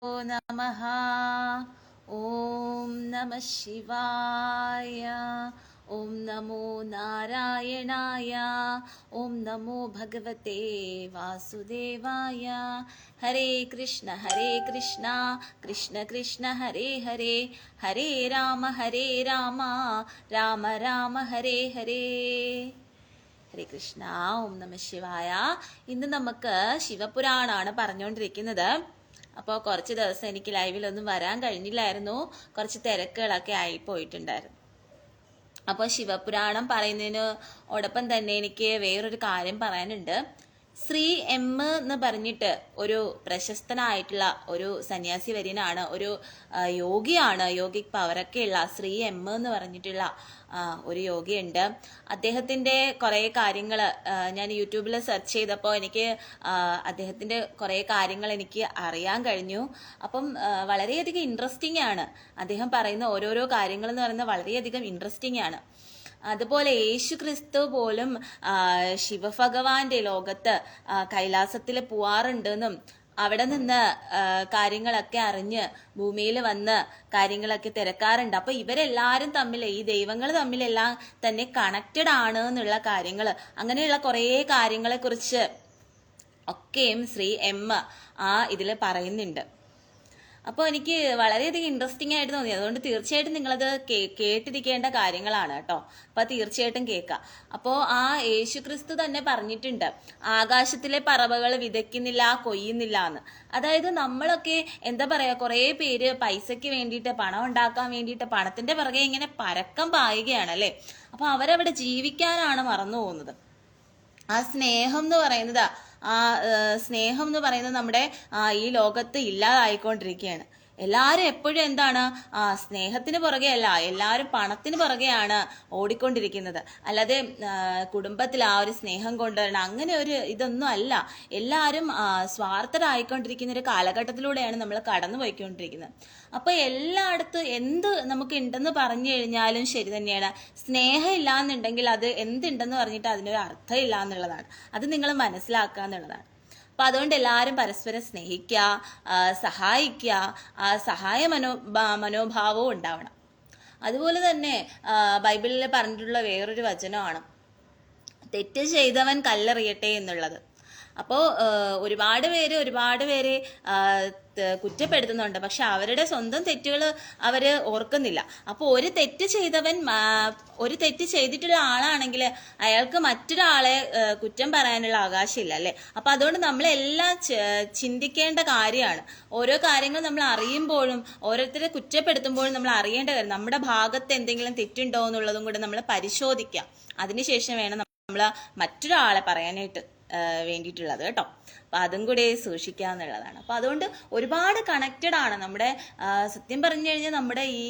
നമഃ. ഓം നമഃ ശിവായ. ഓം നമോ നാരായണായ. ഓം നമോ ഭഗവതേ വാസുദേവായ. ഹരേ കൃഷ്ണ കൃഷ്ണ കൃഷ്ണ ഹരേ ഹരേ, ഹരേ രാമ രാമ രാമ ഹരേ ഹരേ. ഹരേ കൃഷ്ണ. ഓം നമ ശിവായ. ഇന്ന് നമുക്ക് ശിവപുരാണാണ് പറഞ്ഞുകൊണ്ടിരിക്കുന്നത്. അപ്പോൾ കുറച്ച് ദിവസം എനിക്ക് ലൈവിലൊന്നും വരാൻ കഴിഞ്ഞില്ലായിരുന്നു, കുറച്ച് തിരക്കുകളൊക്കെ ആയി പോയിട്ടുണ്ടായിരുന്നു. അപ്പോൾ ശിവപുരാണം പറയുന്നതിനോടൊപ്പം തന്നെ എനിക്ക് വേറൊരു കാര്യം പറയാനുണ്ട്. ശ്രീ എം എന്ന് പറഞ്ഞിട്ട് ഒരു പ്രശസ്തനായിട്ടുള്ള ഒരു സന്യാസി വര്യനാണ്, ഒരു യോഗിയാണ്, യോഗിക് പവറൊക്കെ ഉള്ള ശ്രീ എം എന്ന് പറഞ്ഞിട്ടുള്ള ഒരു യോഗിയുണ്ട്. അദ്ദേഹത്തിൻ്റെ കുറേ കാര്യങ്ങൾ ഞാൻ യൂട്യൂബിൽ സെർച്ച് ചെയ്തപ്പോൾ എനിക്ക് അദ്ദേഹത്തിൻ്റെ കുറേ കാര്യങ്ങൾ എനിക്ക് അറിയാൻ കഴിഞ്ഞു. അപ്പം വളരെയധികം ഇൻട്രസ്റ്റിംഗ് ആണ് അദ്ദേഹം പറയുന്ന ഓരോരോ കാര്യങ്ങൾ എന്ന് പറയുന്നത്, വളരെയധികം ഇൻട്രസ്റ്റിംഗ് ആണ്. അതുപോലെ യേശു ക്രിസ്തു പോലും ശിവഭഗവാന്റെ ലോകത്ത് കൈലാസത്തിൽ പോവാറുണ്ടെന്നും അവിടെ നിന്ന് കാര്യങ്ങളൊക്കെ അറിഞ്ഞ് ഭൂമിയിൽ വന്ന് കാര്യങ്ങളൊക്കെ തിരക്കാറുണ്ട്. അപ്പൊ ഇവരെല്ലാവരും തമ്മിൽ, ഈ ദൈവങ്ങൾ തമ്മിലെല്ലാം തന്നെ കണക്റ്റഡ് ആണ് എന്നുള്ള കാര്യങ്ങൾ, അങ്ങനെയുള്ള കുറേ കാര്യങ്ങളെ കുറിച്ച് ഒക്കെയും ശ്രീ എം ഇതിൽ പറയുന്നുണ്ട്. അപ്പോൾ എനിക്ക് വളരെയധികം ഇൻട്രസ്റ്റിംഗ് ആയിട്ട് തോന്നി. അതുകൊണ്ട് തീർച്ചയായിട്ടും നിങ്ങളത് കേട്ടിരിക്കേണ്ട കാര്യങ്ങളാണ് കേട്ടോ. അപ്പോൾ തീർച്ചയായിട്ടും കേൾക്കാം. അപ്പോൾ ആ യേശുക്രിസ്തു തന്നെ പറഞ്ഞിട്ടുണ്ട്, ആകാശത്തിലെ പറവകൾ വിതയ്ക്കുന്നില്ല, കൊയ്യുന്നില്ല എന്ന്. അതായത് നമ്മളൊക്കെ എന്താ പറയുക, കുറേ പേര് പൈസയ്ക്ക് വേണ്ടിയിട്ട്, പണം ഉണ്ടാക്കാൻ വേണ്ടിയിട്ട് പണത്തിന്റെ പിറകെ ഇങ്ങനെ പരക്കം പായുകയാണ് അല്ലേ. അപ്പോൾ അവരവിടെ ജീവിക്കാനാണ് മറന്നു പോകുന്നത്. ആ സ്നേഹം എന്ന് പറയുന്നത് നമ്മുടെ ഈ ലോകത്ത് ഇല്ലാതായിക്കൊണ്ടിരിക്കുകയാണ്. എല്ലാവരും എപ്പോഴും എന്താണ്, സ്നേഹത്തിന് പുറകെ അല്ല, എല്ലാവരും പണത്തിന് പുറകെയാണ് ഓടിക്കൊണ്ടിരിക്കുന്നത്. അല്ലാതെ കുടുംബത്തിൽ ആ ഒരു സ്നേഹം കൊണ്ടുവരണം അങ്ങനെ ഒരു ഇതൊന്നും അല്ല. എല്ലാവരും സ്വാർത്ഥരായിക്കൊണ്ടിരിക്കുന്ന ഒരു കാലഘട്ടത്തിലൂടെയാണ് നമ്മൾ കടന്നു പോയിക്കൊണ്ടിരിക്കുന്നത്. അപ്പോൾ എല്ലായിടത്തും എന്ത് നമുക്ക് ഉണ്ടെന്ന് പറഞ്ഞു കഴിഞ്ഞാലും ശരി തന്നെയാണ്, സ്നേഹം ഇല്ലാന്നുണ്ടെങ്കിൽ അത് എന്തുണ്ടെന്ന് പറഞ്ഞിട്ട് അതിനൊരു അർത്ഥം ഇല്ല എന്നുള്ളതാണ്. അത് നിങ്ങൾ മനസ്സിലാക്കുക എന്നുള്ളതാണ്. അപ്പം അതുകൊണ്ട് എല്ലാവരും പരസ്പരം സ്നേഹിക്കുക, സഹായിക്കുക, സഹായ മനോഭാവവും ഉണ്ടാവണം. അതുപോലെ തന്നെ ബൈബിളിൽ പറഞ്ഞിട്ടുള്ള വേറൊരു വചനമാണ് തെറ്റ് ചെയ്തവൻ കല്ലെറിയട്ടെ എന്നുള്ളത്. അപ്പോൾ ഒരുപാട് പേര് കുറ്റപ്പെടുത്തുന്നുണ്ട്, പക്ഷെ അവരുടെ സ്വന്തം തെറ്റുകൾ അവർ ഓർക്കുന്നില്ല. അപ്പോൾ ഒരു തെറ്റ് ചെയ്തിട്ടുള്ള ആളാണെങ്കിൽ അയാൾക്ക് മറ്റൊരാളെ കുറ്റം പറയാനുള്ള അവകാശമില്ല അല്ലേ. അപ്പം അതുകൊണ്ട് നമ്മളെല്ലാം ചിന്തിക്കേണ്ട കാര്യമാണ്. ഓരോ കാര്യങ്ങൾ നമ്മൾ അറിയുമ്പോഴും ഓരോരുത്തരെ കുറ്റപ്പെടുത്തുമ്പോഴും നമ്മൾ അറിയേണ്ട കാര്യം, നമ്മുടെ ഭാഗത്ത് എന്തെങ്കിലും തെറ്റുണ്ടോ എന്നുള്ളതും കൂടെ നമ്മൾ പരിശോധിക്കാം. അതിനുശേഷം വേണം നമ്മൾ മറ്റൊരാളെ പറയാനായിട്ട് വേണ്ടിയിട്ടുള്ളത് കേട്ടോ. അപ്പം അതും കൂടെ സൂക്ഷിക്കുക എന്നുള്ളതാണ്. അപ്പം അതുകൊണ്ട് ഒരുപാട് കണക്റ്റഡ് ആണ് നമ്മുടെ, സത്യം പറഞ്ഞു കഴിഞ്ഞാൽ നമ്മുടെ ഈ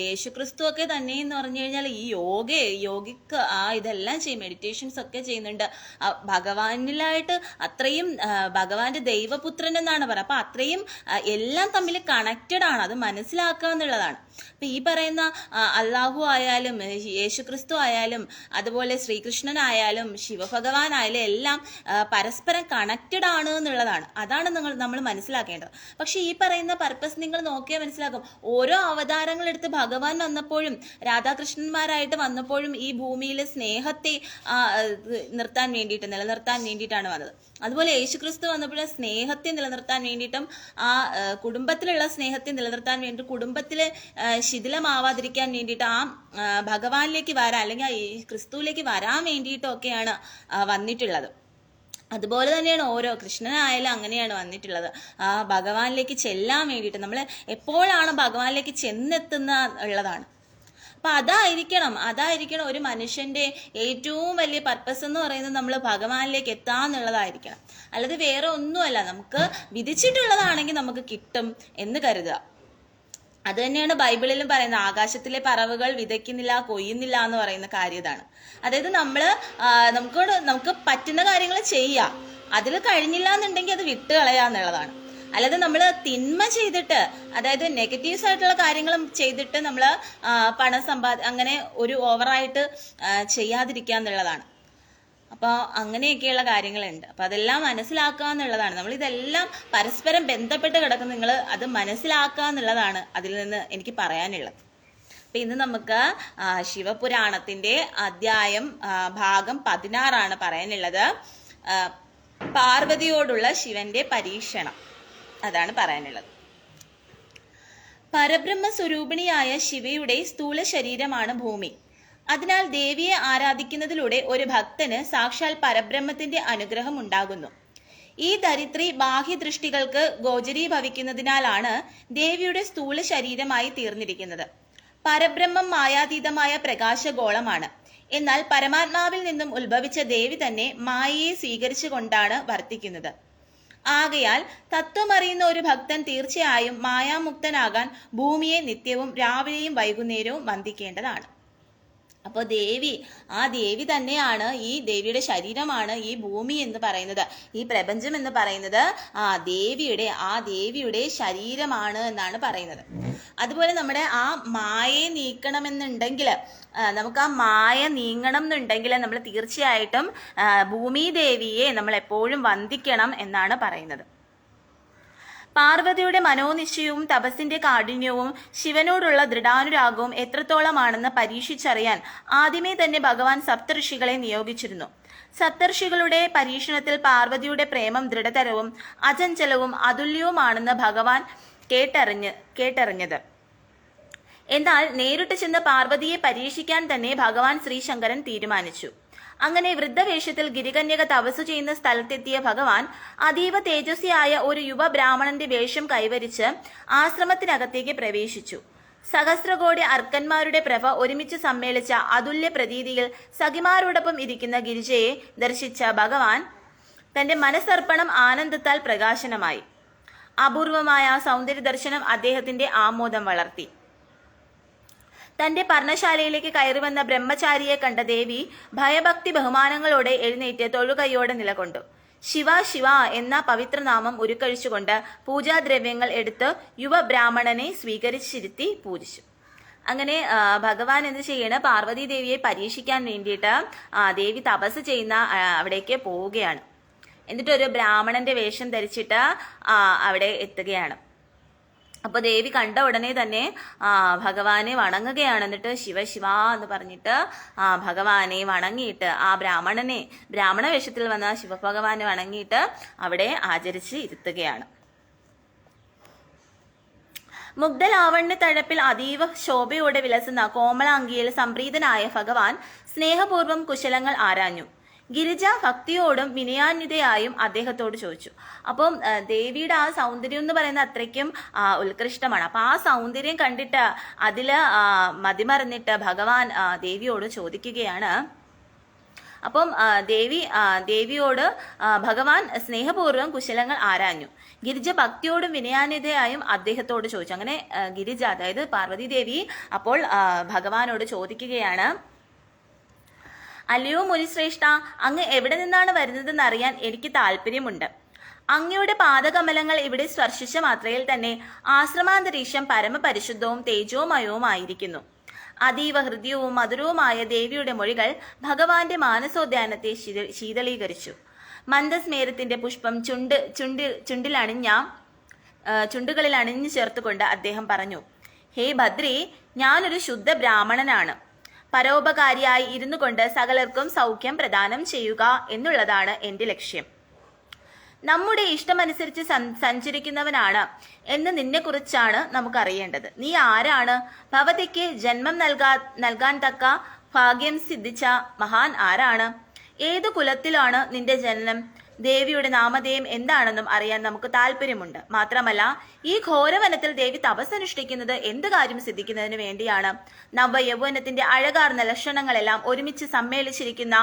യേശുക്രിസ്തു ഒക്കെ തന്നെ എന്ന് പറഞ്ഞു കഴിഞ്ഞാൽ ഈ യോഗിക്ക് ഇതെല്ലാം ചെയ്യും, മെഡിറ്റേഷൻസ് ഒക്കെ ചെയ്യുന്നുണ്ട്. ഭഗവാനിലായിട്ട് അത്രയും, ഭഗവാന്റെ ദൈവപുത്രൻ എന്നാണ് പറയുക. അപ്പം അത്രയും എല്ലാം തമ്മിൽ കണക്റ്റഡ് ആണ്, അത് മനസ്സിലാക്കുക എന്നുള്ളതാണ്. അപ്പം ഈ പറയുന്ന അള്ളാഹു ആയാലും യേശുക്രിസ്തു ആയാലും അതുപോലെ ശ്രീകൃഷ്ണനായാലും ശിവഭഗവാനായാലും എല്ലാം പരസ്പരം കണക്റ്റഡ് ആണ് എന്നുള്ളതാണ്. അതാണ് നമ്മൾ മനസ്സിലാക്കേണ്ടത്. പക്ഷെ ഈ പറയുന്ന പർപ്പസ് നിങ്ങൾ നോക്കിയാൽ മനസ്സിലാക്കും. ഓരോ അവതാരങ്ങൾ എടുത്ത് ഭഗവാൻ വന്നപ്പോഴും രാധാകൃഷ്ണന്മാരായിട്ട് വന്നപ്പോഴും ഈ ഭൂമിയിൽ സ്നേഹത്തെ നിലനിർത്താൻ വേണ്ടിയിട്ടാണ് വന്നത്. അതുപോലെ യേശുക്രിസ്തു വന്നപ്പോഴും സ്നേഹത്തെ നിലനിർത്താൻ വേണ്ടിയിട്ടും കുടുംബത്തിലുള്ള സ്നേഹത്തെ നിലനിർത്താൻ വേണ്ടി, കുടുംബത്തിലെ ശിഥിലമാവാതിരിക്കാൻ വേണ്ടിയിട്ട് ഭഗവാനിലേക്ക് വരാൻ, അല്ലെങ്കിൽ ഈ ക്രിസ്തുവിലേക്ക് വരാൻ വേണ്ടിയിട്ടൊക്കെയാണ് വന്നിട്ടുള്ളത്. അതുപോലെ തന്നെയാണ് ഓരോ കൃഷ്ണനായാലും അങ്ങനെയാണ് വന്നിട്ടുള്ളത്, ഭഗവാനിലേക്ക് ചെല്ലാൻ വേണ്ടിയിട്ട്. നമ്മൾ എപ്പോഴാണ് ഭഗവാനിലേക്ക് ചെന്നെത്തുന്ന ഉള്ളതാണ്. അപ്പം അതായിരിക്കണം ഒരു മനുഷ്യന്റെ ഏറ്റവും വലിയ പർപ്പസ് എന്ന് പറയുന്നത്, നമ്മൾ ഭഗവാനിലേക്ക് എത്താന്നുള്ളതായിരിക്കണം. അല്ലാതെ വേറെ ഒന്നുമല്ല. നമുക്ക് വിധിച്ചിട്ടുള്ളതാണെങ്കിൽ നമുക്ക് കിട്ടും എന്ന് കരുതുക. അത് തന്നെയാണ് ബൈബിളിലും പറയുന്നത്, ആകാശത്തിലെ പറവുകൾ വിതയ്ക്കുന്നില്ല, കൊയ്യുന്നില്ല എന്ന് പറയുന്ന കാര്യം ഇതാണ്. അതായത് നമുക്ക് പറ്റുന്ന കാര്യങ്ങൾ ചെയ്യാം, അതിൽ കഴിഞ്ഞില്ല എന്നുണ്ടെങ്കിൽ അത് വിട്ട് കളയാന്നുള്ളതാണ്. അല്ലാതെ നമ്മൾ തിന്മ ചെയ്തിട്ട്, അതായത് നെഗറ്റീവ്സ് ആയിട്ടുള്ള കാര്യങ്ങളും ചെയ്തിട്ട് നമ്മൾ പണം അങ്ങനെ ഒരു ഓവറായിട്ട് ചെയ്യാതിരിക്കുക എന്നുള്ളതാണ്. അപ്പോൾ അങ്ങനെയൊക്കെയുള്ള കാര്യങ്ങളുണ്ട്. അപ്പോൾ അതെല്ലാം മനസ്സിലാക്കുക എന്നുള്ളതാണ്. നമ്മളിതെല്ലാം പരസ്പരം ബന്ധപ്പെട്ട് കിടക്കുന്ന നിങ്ങൾ അത് മനസ്സിലാക്കുക എന്നുള്ളതാണ് അതിൽ നിന്ന് എനിക്ക് പറയാനുള്ളത്. അപ്പം ഇന്ന് നമുക്ക് ശിവപുരാണത്തിൻ്റെ അധ്യായം ഭാഗം 16 പറയാനുള്ളത്. പാർവതിയോടുള്ള ശിവന്റെ പരീക്ഷണം, അതാണ് പറയാനുള്ളത്. പരബ്രഹ്മ സ്വരൂപിണിയായ ശിവയുടെ സ്ഥൂല ശരീരമാണ് ഭൂമി. അതിനാൽ ദേവിയെ ആരാധിക്കുന്നതിലൂടെ ഒരു ഭക്തന് സാക്ഷാൽ പരബ്രഹ്മത്തിന്റെ അനുഗ്രഹം ഉണ്ടാകുന്നു. ഈ ധരിത്രി ബാഹ്യദൃഷ്ടികൾക്ക് ഗോചരീഭവിക്കുന്നതിനാലാണ് ദേവിയുടെ സ്ഥൂല ശരീരമായി തീർന്നിരിക്കുന്നത്. പരബ്രഹ്മം മായാതീതമായ പ്രകാശഗോളമാണ്. എന്നാൽ പരമാത്മാവിൽ നിന്നും ഉത്ഭവിച്ച ദേവി തന്നെ മായയെ സ്വീകരിച്ചുകൊണ്ടാണ് വർത്തിക്കുന്നത്. ആകയാൽ തത്വമറിയുന്ന ഒരു ഭക്തൻ തീർച്ചയായും മായാമുക്തനാകാൻ ഭൂമിയെ നിത്യവും രാവിലെയും വൈകുന്നേരവും വന്ദിക്കേണ്ടതാണ്. അപ്പോൾ ആ ദേവി തന്നെയാണ്, ഈ ദേവിയുടെ ശരീരമാണ് ഈ ഭൂമി എന്ന് പറയുന്നത്, ഈ പ്രപഞ്ചം എന്ന് പറയുന്നത് ആ ദേവിയുടെ ശരീരമാണ് എന്നാണ് പറയുന്നത്. അതുപോലെ നമ്മുടെ ആ മായയെ നീക്കണമെന്നുണ്ടെങ്കിൽ, നമുക്ക് ആ മായ നീങ്ങണം എന്നുണ്ടെങ്കിൽ നമ്മൾ തീർച്ചയായിട്ടും ഭൂമി ദേവിയെ നമ്മൾ എപ്പോഴും വന്ദിക്കണം എന്നാണ് പറയുന്നത്. പാർവതിയുടെ മനോനിശ്ചയവും തപസ്സിന്റെ കാഠിന്യവും ശിവനോടുള്ള ദൃഢാനുരാഗവും എത്രത്തോളമാണെന്ന് പരീക്ഷിച്ചറിയാൻ ആദ്യമേ തന്നെ ഭഗവാൻ സപ്തഋഷികളെ നിയോഗിച്ചിരുന്നു. സപ്തഋഷികളുടെ പരീക്ഷണത്തിൽ പാർവതിയുടെ പ്രേമം ദൃഢതരവും അചഞ്ചലവും അതുല്യവുമാണെന്ന് ഭഗവാൻ കേട്ടറിഞ്ഞത്. എന്നാൽ നേരിട്ട് ചെന്ന് പാർവതിയെ പരീക്ഷിക്കാൻ തന്നെ ഭഗവാൻ ശ്രീശങ്കരൻ തീരുമാനിച്ചു. അങ്ങനെ വൃദ്ധവേഷത്തിൽ ഗിരികന്യക തപസ്സു ചെയ്യുന്ന സ്ഥലത്തെത്തിയ ഭഗവാൻ അതീവ തേജസ്വിയായ ഒരു യുവ ബ്രാഹ്മണന്റെ വേഷം കൈവരിച്ച് ആശ്രമത്തിനകത്തേക്ക് പ്രവേശിച്ചു. സഹസ്രകോടി അർക്കന്മാരുടെ പ്രഭ ഒരുമിച്ച് സമ്മേളിച്ച അതുല്യ പ്രതീതിയിൽ സഖിമാരോടൊപ്പം ഇരിക്കുന്ന ഗിരിജയെ ദർശിച്ച ഭഗവാൻ തന്റെ മനസ്സർപ്പണം ആനന്ദത്താൽ പ്രകാശനമായി. അപൂർവമായ സൗന്ദര്യ ദർശനം അദ്ദേഹത്തിന്റെ ആമോദം വളർത്തി. തന്റെ പർണശാലയിലേക്ക് കയറി വന്ന ബ്രഹ്മചാരിയെ കണ്ട ദേവി ഭയഭക്തി ബഹുമാനങ്ങളോടെ എഴുന്നേറ്റ് തൊഴുകൈയോടെ നിലകൊണ്ടു. ശിവ ശിവ എന്ന പവിത്രനാമം ഉരുക്കഴിച്ചുകൊണ്ട് പൂജാദ്രവ്യങ്ങൾ എടുത്ത് യുവ ബ്രാഹ്മണനെ സ്വീകരിച്ചിരുത്തി പൂജിച്ചു. അങ്ങനെ ഭഗവാൻ എന്ത് ചെയ്യണ, പാർവതി ദേവിയെ പരീക്ഷിക്കാൻ വേണ്ടിയിട്ട് ദേവി തപസ് ചെയ്യുന്ന അവിടേക്ക് പോവുകയാണ്. എന്നിട്ട് ഒരു ബ്രാഹ്മണന്റെ വേഷം ധരിച്ചിട്ട് അവിടെ എത്തുകയാണ്. അപ്പോൾ ദേവി കണ്ട ഉടനെ തന്നെ ഭഗവാനെ വണങ്ങുകയാണ്. എന്നിട്ട് ശിവ ശിവ എന്ന് പറഞ്ഞിട്ട് ഭഗവാനെ വണങ്ങിയിട്ട് ബ്രാഹ്മണ വേഷത്തിൽ വന്ന ശിവഭഗവാനെ വണങ്ങിയിട്ട് അവിടെ ആചരിച്ച് ഇരുത്തുകയാണ്. മുഗ്ധലാവണ്യ തഴപ്പിൽ അതീവ ശോഭയോടെ വിലസുന്ന കോമളാംഗിയിൽ സംപ്രീതനായ ഭഗവാൻ സ്നേഹപൂർവ്വം കുശലങ്ങൾ ആരാഞ്ഞു. ഗിരിജ ഭക്തിയോടും വിനയാന്വിതയായും അദ്ദേഹത്തോട് ചോദിച്ചു. അപ്പം ദേവിയുടെ ആ സൗന്ദര്യം എന്ന് പറയുന്നത് അത്രയ്ക്കും ഉത്കൃഷ്ടമാണ്. അപ്പൊ ആ സൗന്ദര്യം കണ്ടിട്ട് അതില് മതിമറന്നിട്ട് ഭഗവാൻ ദേവിയോട് ചോദിക്കുകയാണ്. അപ്പം ദേവിയോട് ഭഗവാൻ സ്നേഹപൂർവ്വം കുശലങ്ങൾ ആരാഞ്ഞു. ഗിരിജ ഭക്തിയോടും വിനയാന്വിതയായും അദ്ദേഹത്തോട് ചോദിച്ചു. അങ്ങനെ ഗിരിജ, അതായത് പാർവതി ദേവി അപ്പോൾ ഭഗവാനോട് ചോദിക്കുകയാണ്, അല്ലയോ മുനിശ്രേഷ്ഠ, അങ്ങ് എവിടെ നിന്നാണ് വരുന്നതെന്ന് അറിയാൻ എനിക്ക് താല്പര്യമുണ്ട്. അങ്ങയുടെ പാദകമലങ്ങൾ ഇവിടെ സ്പർശിച്ച മാത്രയിൽ തന്നെ ആശ്രമാന്തരീക്ഷം പരമപരിശുദ്ധവും തേജോമയവുമായിരിക്കുന്നു. അതീവ ഹൃദ്യവും മധുരവുമായ ദേവിയുടെ മൊഴികൾ ഭഗവാന്റെ മാനസോദ്യാനത്തെ ശീതളീകരിച്ചു. മന്ദസ്മേരത്തിന്റെ പുഷ്പം ചുണ്ടുകളിൽ അണിഞ്ഞു ചേർത്തുകൊണ്ട് അദ്ദേഹം പറഞ്ഞു, ഹേ ഭദ്രേ, ഞാനൊരു ശുദ്ധ ബ്രാഹ്മണനാണ്. പരോപകാരിയായി ഇരുന്നു കൊണ്ട് സകലർക്കും സൗഖ്യം പ്രദാനം ചെയ്യുക എന്നുള്ളതാണ് എൻ്റെ ലക്ഷ്യം. നമ്മുടെ ഇഷ്ടമനുസരിച്ച് സഞ്ചരിക്കുന്നവനാണ് എന്ന് നിന്നെക്കുറിച്ചാണ് നമുക്കറിയേണ്ടത്. നീ ആരാണ്? ഭവതിക്ക് ജന്മം നൽകാൻ തക്ക ഭാഗ്യം സിദ്ധിച്ച മഹാൻ ആരാണ്? ഏതു കുലത്തിലാണ് നിന്റെ ജനനം? ദേവിയുടെ നാമധേയം എന്താണെന്നും അറിയാൻ നമുക്ക് താല്പര്യമുണ്ട്. മാത്രമല്ല, ഈ ഘോരവനത്തിൽ ദേവി തപസ്സനുഷ്ഠിക്കുന്നത് എന്ത് കാര്യം സിദ്ധിക്കുന്നതിന് വേണ്ടിയാണ്? നവയൗവനത്തിന്റെ അഴകാർന്ന ലക്ഷണങ്ങളെല്ലാം ഒരുമിച്ച് സമ്മേളിച്ചിരിക്കുന്ന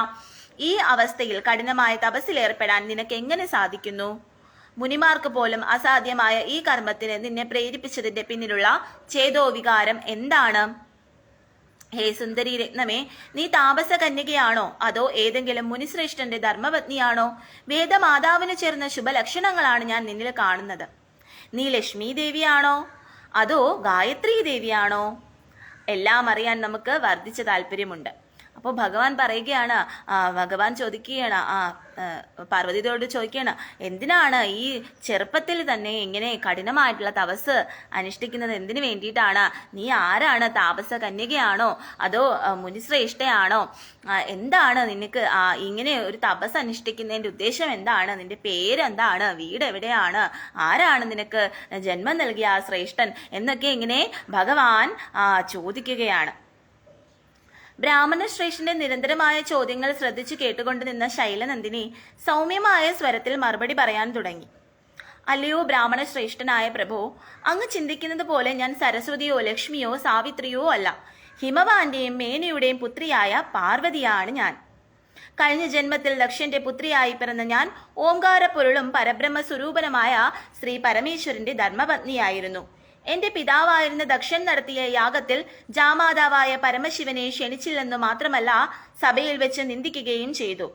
ഈ അവസ്ഥയിൽ കഠിനമായ തപസ്സിലേർപ്പെടാൻ നിനക്ക് എങ്ങനെ സാധിക്കുന്നു? മുനിമാർക്ക് പോലും അസാധ്യമായ ഈ കർമ്മത്തിന് നിന്നെ പ്രേരിപ്പിച്ചതിന്റെ പിന്നിലുള്ള ചേതോവികാരം എന്താണ്? ഹേ സുന്ദരി രത്നമേ, നീ താപസ കന്യകയാണോ? അതോ ഏതെങ്കിലും മുനിശ്രേഷ്ഠന്റെ ധർമ്മപത്നിയാണോ? വേദമാതാവിന് ചേർന്ന ശുഭലക്ഷണങ്ങളാണ് ഞാൻ നിന്നിൽ കാണുന്നത്. നീ ലക്ഷ്മി ദേവിയാണോ? അതോ ഗായത്രി ദേവിയാണോ? എല്ലാം അറിയാൻ നമുക്ക് വർദ്ധിച്ച താല്പര്യമുണ്ട്. അപ്പോൾ ഭഗവാൻ പറയുകയാണ്, ഭഗവാൻ ചോദിക്കുകയാണ്, പാർവതിയോട് ചോദിക്കുകയാണ്, എന്തിനാണ് ഈ ചെറുപ്പത്തിൽ തന്നെ ഇങ്ങനെ കഠിനമായിട്ടുള്ള തപസ് അനുഷ്ഠിക്കുന്നത്? എന്തിനു വേണ്ടിയിട്ടാണ്? നീ ആരാണ്? താപസ കന്യകയാണോ അതോ മുനിശ്രേഷ്ഠയാണോ? എന്താണ് നിനക്ക് ഇങ്ങനെ ഒരു തപസ് അനുഷ്ഠിക്കുന്നതിന്റെ ഉദ്ദേശം എന്താണ്? നിന്റെ പേരെന്താണ്? വീട് എവിടെയാണ്? ആരാണ് നിനക്ക് ജന്മം നൽകിയ ആ ശ്രേഷ്ഠൻ എന്നൊക്കെ ഇങ്ങനെ ഭഗവാൻ ചോദിക്കുകയാണ്. ബ്രാഹ്മണ ശ്രേഷ്ഠന്റെ നിരന്തരമായ ചോദ്യങ്ങൾ ശ്രദ്ധിച്ചു കേട്ടുകൊണ്ട് നിന്ന ശൈലനന്ദിനി സൗമ്യമായ സ്വരത്തിൽ മറുപടി പറയാൻ തുടങ്ങി. അല്ലയോ ബ്രാഹ്മണ ശ്രേഷ്ഠനായ പ്രഭു, അങ്ങ് ചിന്തിക്കുന്നത് പോലെ ഞാൻ സരസ്വതിയോ ലക്ഷ്മിയോ സാവിത്രിയോ അല്ല. ഹിമവാന്റെയും മേനയുടെയും പുത്രിയായ പാർവതിയാണ് ഞാൻ. കഴിഞ്ഞ ജന്മത്തിൽ ദക്ഷന്റെ പുത്രിയായി പിറന്ന ഞാൻ ഓംകാരപ്പൊരുളും പരബ്രഹ്മ സ്വരൂപനമായ ശ്രീ പരമേശ്വരന്റെ ധർമ്മപത്നിയായിരുന്നു. എന്റെ പിതാവായിരുന്ന ദക്ഷൻ നടത്തിയ യാഗത്തിൽ ജാമാതാവായ പരമശിവനെ ക്ഷണിച്ചില്ലെന്നു മാത്രമല്ല, സഭയിൽ വെച്ച് നിന്ദിക്കുകയും ചെയ്തു.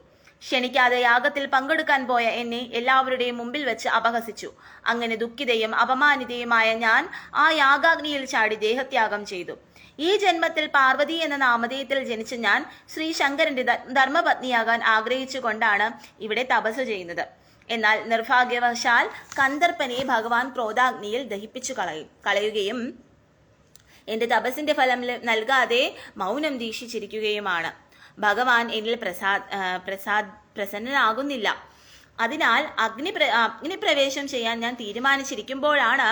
ക്ഷണിക്കാതെ യാഗത്തിൽ പങ്കെടുക്കാൻ പോയ എന്നെ എല്ലാവരുടെയും മുമ്പിൽ വെച്ച് അപഹസിച്ചു. അങ്ങനെ ദുഃഖിതയും അപമാനിതയുമായ ഞാൻ ആ യാഗാഗ്നിയിൽ ചാടി ദേഹത്യാഗം ചെയ്തു. ഈ ജന്മത്തിൽ പാർവതി എന്ന നാമധേയത്തിൽ ജനിച്ച ഞാൻ ശ്രീ ശങ്കരന്റെ ധർമ്മപത്നിയാകാൻ ആഗ്രഹിച്ചുകൊണ്ടാണ് ഇവിടെ തപസ് ചെയ്യുന്നത്. എന്നാൽ നിർഭാഗ്യവശാൽ കന്ദർപ്പനെ ഭഗവാൻ ക്രോധാഗ്നിയിൽ ദഹിപ്പിച്ചു കളയുകയും എന്റെ തപസ്സിന്റെ ഫലം നൽകാതെ മൗനം ദീക്ഷിച്ചിരിക്കുകയുമാണ്. ഭഗവാൻ എന്നിൽ പ്രസന്നനാകുന്നില്ല. അതിനാൽ അഗ്നിപ്രവേശം ചെയ്യാൻ ഞാൻ തീരുമാനിച്ചിരിക്കുമ്പോഴാണ്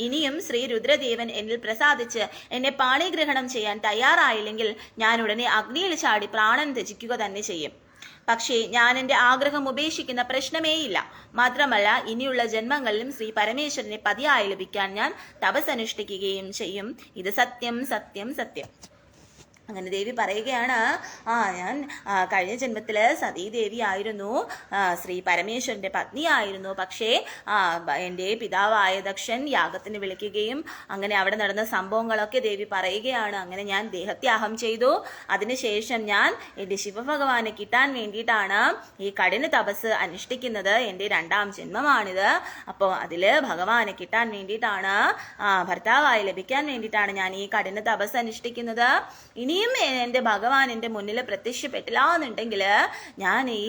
ഇനിയും ശ്രീ രുദ്രദേവൻ എന്നിൽ പ്രസാദിച്ച് എന്നെ പാണിഗ്രഹണം ചെയ്യാൻ തയ്യാറായില്ലെങ്കിൽ ഞാൻ ഉടനെ അഗ്നിയിൽ ചാടി പ്രാണൻ ത്യജിക്കുക തന്നെ ചെയ്യും. പക്ഷേ ഞാൻ എന്റെ ആഗ്രഹം ഉപേക്ഷിക്കുന്ന പ്രശ്നമേയില്ല. മാത്രമല്ല, ഇനിയുള്ള ജന്മങ്ങളിലും ശ്രീ പരമേശ്വരനെ പതിയായി ലഭിക്കാൻ ഞാൻ തപസ്സനുഷ്ഠിക്കുകയും ചെയ്യും. ഇത് സത്യം, സത്യം, സത്യം. അങ്ങനെ ദേവി പറയുകയാണ്, ഞാൻ കഴിഞ്ഞ ജന്മത്തില് സതീദേവി ആയിരുന്നു, ശ്രീ പരമേശ്വരന്റെ പത്നിയായിരുന്നു. പക്ഷേ എൻ്റെ പിതാവായ ദക്ഷൻ യാഗത്തിന് വിളിക്കുകയും അങ്ങനെ അവിടെ നടന്ന സംഭവങ്ങളൊക്കെ ദേവി പറയുകയാണ്. അങ്ങനെ ഞാൻ ദേഹത്യാഗം ചെയ്തു. അതിനുശേഷം ഞാൻ എൻ്റെ ശിവഭഗവാനെ കിട്ടാൻ വേണ്ടിയിട്ടാണ് ഈ കഠിന തപസ് അനുഷ്ഠിക്കുന്നത്. എൻ്റെ 2ാം ജന്മമാണിത്. അപ്പോൾ അതില് ഭഗവാനെ കിട്ടാൻ വേണ്ടിയിട്ടാണ്, ഭർത്താവായി ലഭിക്കാൻ വേണ്ടിയിട്ടാണ് ഞാൻ ഈ കഠിന തപസ് അനുഷ്ഠിക്കുന്നത്. ഇനിയും എന്റെ ഭഗവാൻ എന്റെ മുന്നിൽ പ്രത്യക്ഷപ്പെട്ടില്ല എന്നുണ്ടെങ്കിൽ ഞാൻ ഈ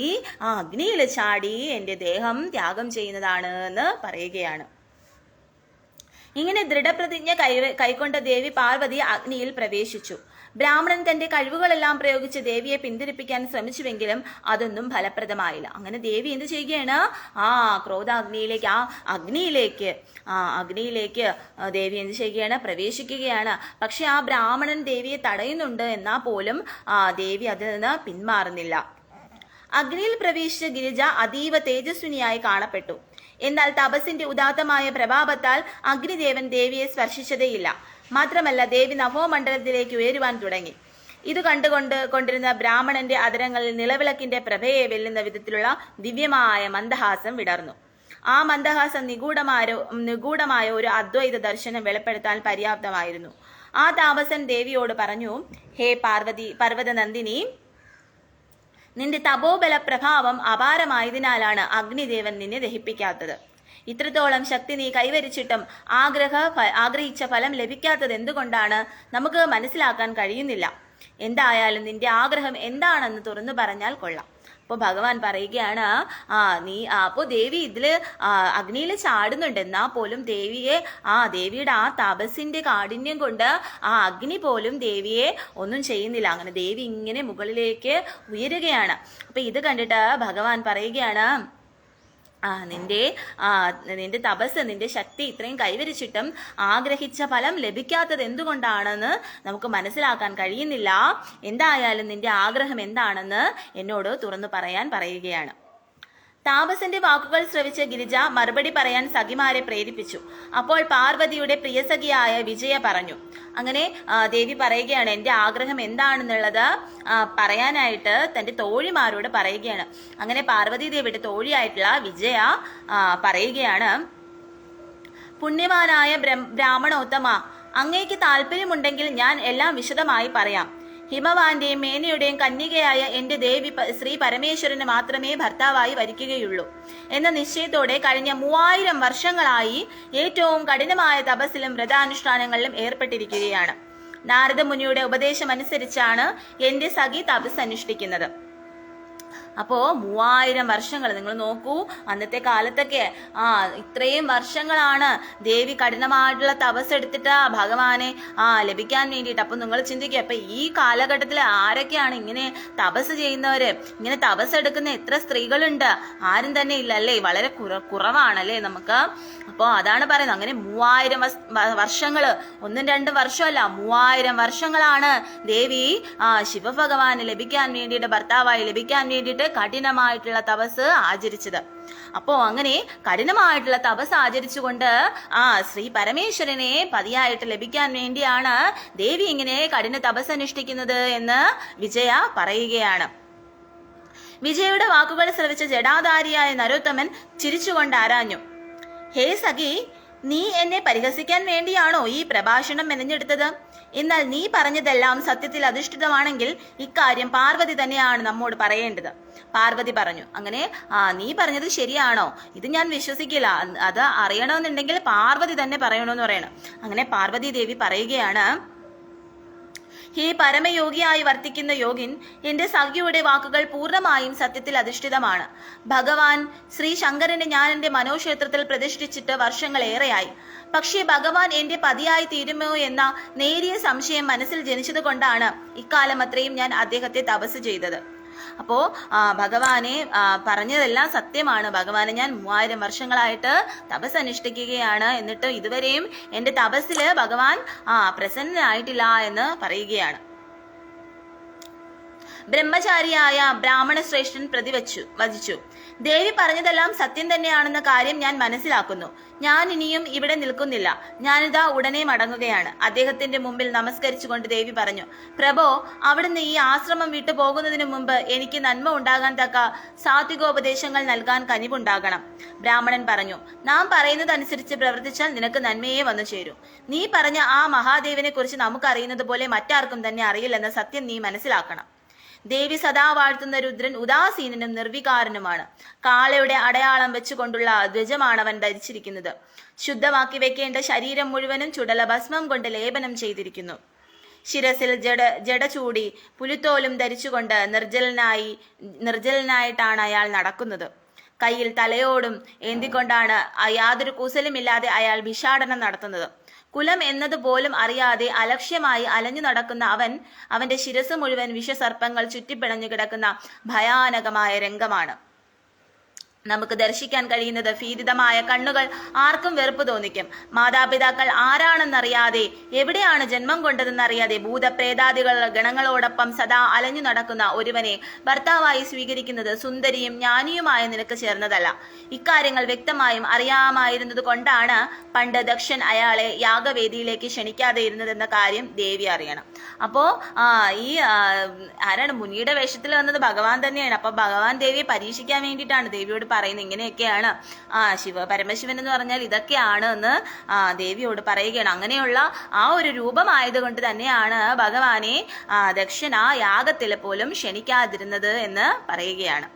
അഗ്നിയിൽ ചാടി എന്റെ ദേഹം ത്യാഗം ചെയ്യുന്നതാണ് എന്ന് പറയുകയാണ്. ഇങ്ങനെ ദൃഢപ്രതിജ്ഞ കൈക്കൊണ്ട ദേവി പാർവതി അഗ്നിയിൽ പ്രവേശിച്ചു. ബ്രാഹ്മണൻ തന്റെ കഴിവുകളെല്ലാം പ്രയോഗിച്ച് ദേവിയെ പിന്തിരിപ്പിക്കാൻ ശ്രമിച്ചുവെങ്കിലും അതൊന്നും ഫലപ്രദമായില്ല. അങ്ങനെ ദേവി എന്ത് ചെയ്യുകയാണ്? ക്രോധാഗ്നിയിലേക്ക്, അഗ്നിയിലേക്ക് ദേവി എന്ത് ചെയ്യുകയാണ്? പ്രവേശിക്കുകയാണ്. പക്ഷെ ആ ബ്രാഹ്മണൻ ദേവിയെ തടയുന്നുണ്ട്. എന്നാൽ പോലും ദേവി അതിൽ നിന്ന് പിന്മാറുന്നില്ല. അഗ്നിയിൽ പ്രവേശിച്ച ഗിരിജ അതീവ തേജസ്വിനിയായി കാണപ്പെട്ടു. എന്നാൽ തപസ്സിന്റെ ഉദാത്തമായ പ്രഭാവത്താൽ അഗ്നിദേവൻ ദേവിയെ സ്പർശിച്ചതേയില്ല. മാത്രമല്ല, ദേവി നഭോമണ്ഡലത്തിലേക്ക് ഉയരുവാൻ തുടങ്ങി. ഇത് കൊണ്ടിരുന്ന ബ്രാഹ്മണന്റെ അധരങ്ങളിൽ നിലവിളക്കിന്റെ പ്രഭയെ വെല്ലുന്ന വിധത്തിലുള്ള ദിവ്യമായ മന്ദഹാസം വിടർന്നു. ആ മന്ദഹാസം നിഗൂഢമായ ഒരു അദ്വൈത ദർശനം വെളിപ്പെടുത്താൻ പര്യാപ്തമായിരുന്നു. ആ താപസൻ ദേവിയോട് പറഞ്ഞു, ഹേ പർവ്വതനന്ദിനി, നിന്റെ തപോബല പ്രഭാവം അപാരമായതിനാലാണ് അഗ്നിദേവൻ നിന്നെ ദഹിപ്പിക്കാത്തത്. ഇത്രത്തോളം ശക്തി നീ കൈവരിച്ചിട്ടും ആഗ്രഹിച്ച ഫലം ലഭിക്കാത്തത് എന്തുകൊണ്ടാണ് നമുക്ക് മനസ്സിലാക്കാൻ കഴിയുന്നില്ല. എന്തായാലും നിന്റെ ആഗ്രഹം എന്താണെന്ന് തുറന്നു പറഞ്ഞാൽ കൊള്ളാം. അപ്പോൾ ഭഗവാൻ പറയുകയാണ്, അപ്പോൾ ദേവി ഇതില് അഗ്നിയിൽ ചാടുന്നുണ്ട്. എന്നാൽ പോലും ദേവിയുടെ ആ തപസ്സിന്റെ കാഠിന്യം കൊണ്ട് ആ അഗ്നി പോലും ദേവിയെ ഒന്നും ചെയ്യുന്നില്ല. അങ്ങനെ ദേവി ഇങ്ങനെ മുകളിലേക്ക് ഉയരുകയാണ്. അപ്പൊ ഇത് കണ്ടിട്ട് ഭഗവാൻ പറയുകയാണ്, നിന്റെ തപസ്, നിന്റെ ശക്തി ഇത്രയും കൈവരിച്ചിട്ടും ആഗ്രഹിച്ച ഫലം ലഭിക്കാത്തത് എന്തുകൊണ്ടാണെന്ന് നമുക്ക് മനസ്സിലാക്കാൻ കഴിയുന്നില്ല. എന്തായാലും നിന്റെ ആഗ്രഹം എന്താണെന്ന് എന്നോട് തുറന്നു പറയുകയാണ്. താപസന്റെ വാക്കുകൾ ശ്രവിച്ച ഗിരിജ മറുപടി പറയാൻ സഖിമാരെ പ്രേരിപ്പിച്ചു. അപ്പോൾ പാർവതിയുടെ പ്രിയസഖിയായ വിജയ പറഞ്ഞു. അങ്ങനെ ദേവി പറയുകയാണ്, എൻ്റെ ആഗ്രഹം എന്താണെന്നുള്ളത് പറയാനായിട്ട് തൻ്റെ തോഴിമാരോട് പറയുകയാണ്. അങ്ങനെ പാർവതി ദേവിയുടെ തോഴിയായിട്ടുള്ള വിജയ പറയുകയാണ്, പുണ്യവാനായ ബ്രാഹ്മണോത്തമ, അങ്ങേക്ക് താല്പര്യമുണ്ടെങ്കിൽ ഞാൻ എല്ലാം വിശദമായി പറയാം. ഹിമവാന്റെയും മേനയുടെയും കന്യകയായ എന്റെ ദേവി ശ്രീ പരമേശ്വരന് മാത്രമേ ഭർത്താവായി വരിക്കുകയുള്ളൂ എന്ന നിശ്ചയത്തോടെ കഴിഞ്ഞ 3000 വർഷങ്ങളായി ഏറ്റവും കഠിനമായ തപസ്സിലും വ്രതാനുഷ്ഠാനങ്ങളിലും ഏർപ്പെട്ടിരിക്കുകയാണ്. നാരദ മുനിയുടെ ഉപദേശം അനുസരിച്ചാണ് എന്റെ സഖി തപസ് അനുഷ്ഠിക്കുന്നത്. അപ്പോ 3000 വർഷങ്ങൾ നിങ്ങൾ നോക്കൂ, അന്നത്തെ കാലത്തൊക്കെ ഇത്രയും വർഷങ്ങളാണ് ദേവി കഠിനമായിട്ടുള്ള തപസ് എടുത്തിട്ട് ഭഗവാനെ ലഭിക്കാൻ വേണ്ടിയിട്ട്. അപ്പൊ നിങ്ങൾ ചിന്തിക്കുക, അപ്പൊ ഈ കാലഘട്ടത്തിൽ ആരൊക്കെയാണ് ഇങ്ങനെ തപസ് ചെയ്യുന്നവര്? ഇങ്ങനെ തപസ് എടുക്കുന്ന എത്ര സ്ത്രീകളുണ്ട്? ആരും തന്നെ ഇല്ല അല്ലേ? വളരെ കുറവാണല്ലേ നമുക്ക്. അപ്പോ അതാണ് പറയുന്നത്, അങ്ങനെ 3000 വർഷങ്ങള്, 1-2 വർഷമല്ല, 3000 വർഷങ്ങളാണ് ദേവി ശിവഭഗവാന് ലഭിക്കാൻ വേണ്ടിയിട്ട്, ഭർത്താവായി ലഭിക്കാൻ വേണ്ടിയിട്ട് കഠിനമായിട്ടുള്ള തപസ് ആചരിച്ചത്. അപ്പോ അങ്ങനെ കഠിനമായിട്ടുള്ള തപസ് ആചരിച്ചുകൊണ്ട് ശ്രീ പരമേശ്വരനെ പതിയായിട്ട് ലഭിക്കാൻ വേണ്ടിയാണ് ദേവി ഇങ്ങനെ കഠിന തപസ് അനുഷ്ഠിക്കുന്നത് എന്ന് വിജയ പറയുകയാണ്. വിജയയുടെ വാക്കുകൾ ശ്രവിച്ച ജടാധാരിയായ നരോത്തമൻ ചിരിച്ചുകൊണ്ട് ആരാഞ്ഞു, ഹേ സഖി, നീ എന്നെ പരിഹസിക്കാൻ വേണ്ടിയാണോ ഈ പ്രഭാഷണം മെനഞ്ഞെടുത്തത്? എന്നാൽ നീ പറഞ്ഞതെല്ലാം സത്യത്തിൽ അധിഷ്ഠിതമാണെങ്കിൽ ഇക്കാര്യം പാർവതി തന്നെയാണ് നമ്മോട് പറയേണ്ടത്. പാർവതി പറഞ്ഞു, അങ്ങനെ നീ പറഞ്ഞത് ശരിയാണോ? ഇത് ഞാൻ വിശ്വസിക്കില്ല, അത് അറിയണമെന്നുണ്ടെങ്കിൽ പാർവതി തന്നെ പറയണമെന്ന് പറയണം. അങ്ങനെ പാർവതി ദേവി പറയുകയാണ്, ഹേ പരമയോഗിയായി വർത്തിക്കുന്ന യോഗിൻ, എന്റെ സഖിയുടെ വാക്കുകൾ പൂർണ്ണമായും സത്യത്തിൽ അധിഷ്ഠിതമാണ്. ഭഗവാൻ ശ്രീ ശങ്കരനെ ഞാൻ എന്റെ മനോക്ഷേത്രത്തിൽ പ്രതിഷ്ഠിച്ചിട്ട് വർഷങ്ങളേറെയായി. പക്ഷേ ഭഗവാൻ എന്റെ പതിയായി തീരുമോ എന്ന നേരിയ സംശയം മനസ്സിൽ ജനിച്ചത് കൊണ്ടാണ് ഇക്കാലം അത്രയും ഞാൻ അദ്ദേഹത്തെ തപസ് ചെയ്തത്. അപ്പോ ഭഗവാനെ പറഞ്ഞതെല്ലാം സത്യമാണ്. ഭഗവാനെ ഞാൻ 3000 വർഷങ്ങളായിട്ട് തപസ് അനുഷ്ഠിക്കുകയാണ്, എന്നിട്ട് ഇതുവരെയും എന്റെ തപസ്സില് ഭഗവാൻ പ്രസന്നനായിട്ടില്ല എന്ന് പറയുകയാണ്. ബ്രഹ്മചാരിയായ ബ്രാഹ്മണ ശ്രേഷ്ഠൻ വചിച്ചു, ദേവി പറഞ്ഞതെല്ലാം സത്യം തന്നെയാണെന്ന കാര്യം ഞാൻ മനസ്സിലാക്കുന്നു. ഞാൻ ഇനിയും ഇവിടെ നിൽക്കുന്നില്ല, ഞാനിതാ ഉടനെ മടങ്ങുകയാണ്. അദ്ദേഹത്തിന്റെ മുമ്പിൽ നമസ്കരിച്ചുകൊണ്ട് ദേവി പറഞ്ഞു, പ്രഭോ, അവിടുന്ന് ഈ ആശ്രമം വിട്ടു പോകുന്നതിന് മുമ്പ് എനിക്ക് നന്മ ഉണ്ടാകാൻ തക്ക സാത്വികോപദേശങ്ങൾ നൽകാൻ കനിവുണ്ടാകണം. ബ്രാഹ്മണൻ പറഞ്ഞു, നാം പറയുന്നതനുസരിച്ച് പ്രവർത്തിച്ചാൽ നിനക്ക് നന്മയെ വന്നു ചേരും. നീ പറഞ്ഞ ആ മഹാദേവനെ കുറിച്ച് നമുക്കറിയുന്നത് പോലെ മറ്റാർക്കും തന്നെ അറിയില്ലെന്ന സത്യം നീ മനസ്സിലാക്കണം. ദേവി സദാ വാഴ്ത്തുന്ന രുദ്രൻ ഉദാസീനനും നിർവികാരനുമാണ്. കാളയുടെ അടയാളം വെച്ചുകൊണ്ടുള്ള ധ്വജമാണ് അവൻ ധരിച്ചിരിക്കുന്നത്. ശുദ്ധമാക്കി വെക്കേണ്ട ശരീരം മുഴുവനും ചുടല ഭസ്മം കൊണ്ട് ലേപനം ചെയ്തിരിക്കുന്നു. ശിരസിൽ ജട ചൂടി പുലിത്തോലും ധരിച്ചുകൊണ്ട് നിർജ്ജലനായിട്ടാണ് അയാൾ നടക്കുന്നത്. കയ്യിൽ തലയോടും ഏന്തിക്കൊണ്ടാണ് യാതൊരു കുസലുമില്ലാതെ അയാൾ ഭിക്ഷാടനം നടത്തുന്നത്. കുലം എന്നതുപോലും അറിയാതെ അലക്ഷ്യമായി അലഞ്ഞു നടക്കുന്ന അവന്റെ ശിരസ് മുഴുവൻ വിഷസർപ്പങ്ങൾ ചുറ്റിപ്പിണഞ്ഞു കിടക്കുന്ന ഭയാനകമായ രംഗമാണ് നമുക്ക് ദർശിക്കാൻ കഴിയുന്നത്. ഭീതിതമായ കണ്ണുകൾ ആർക്കും വെറുപ്പ് തോന്നിക്കും. മാതാപിതാക്കൾ ആരാണെന്നറിയാതെ, എവിടെയാണ് ജന്മം കൊണ്ടതെന്നറിയാതെ ഭൂതപ്രേതാദികൾ ഗണങ്ങളോടൊപ്പം സദാ അലഞ്ഞു നടക്കുന്ന ഒരുവനെ ഭർത്താവായി സ്വീകരിക്കുന്നത് സുന്ദരിയും ജ്ഞാനിയുമായ നിനക്ക് ചേർന്നതല്ല. ഇക്കാര്യങ്ങൾ വ്യക്തമായും അറിയാമായിരുന്നത് കൊണ്ടാണ് പണ്ട് ദക്ഷൻ അയാളെ യാഗവേദിയിലേക്ക് ക്ഷണിക്കാതെ ഇരുന്നതെന്ന കാര്യം ദേവി അറിയണം. അപ്പോ ആരാണ് മുനിയുടെ വേഷത്തിൽ വന്നത്? ഭഗവാൻ തന്നെയാണ്. അപ്പൊ ഭഗവാൻ ദേവിയെ പരീക്ഷിക്കാൻ വേണ്ടിയിട്ടാണ് ദേവിയോട് പറയുന്നത്, ഇങ്ങനെയൊക്കെയാണ് പരമശിവൻ എന്ന് പറഞ്ഞാൽ ഇതൊക്കെയാണ് എന്ന് ദേവിയോട് പറയുകയാണ്. അങ്ങനെയുള്ള ആ ഒരു രൂപമായതുകൊണ്ട് തന്നെയാണ് ഭഗവാനെ ദക്ഷൻ ആ യാഗത്തിൽ പോലും ക്ഷണിക്കാതിരുന്നത് എന്ന് പറയുകയാണ്.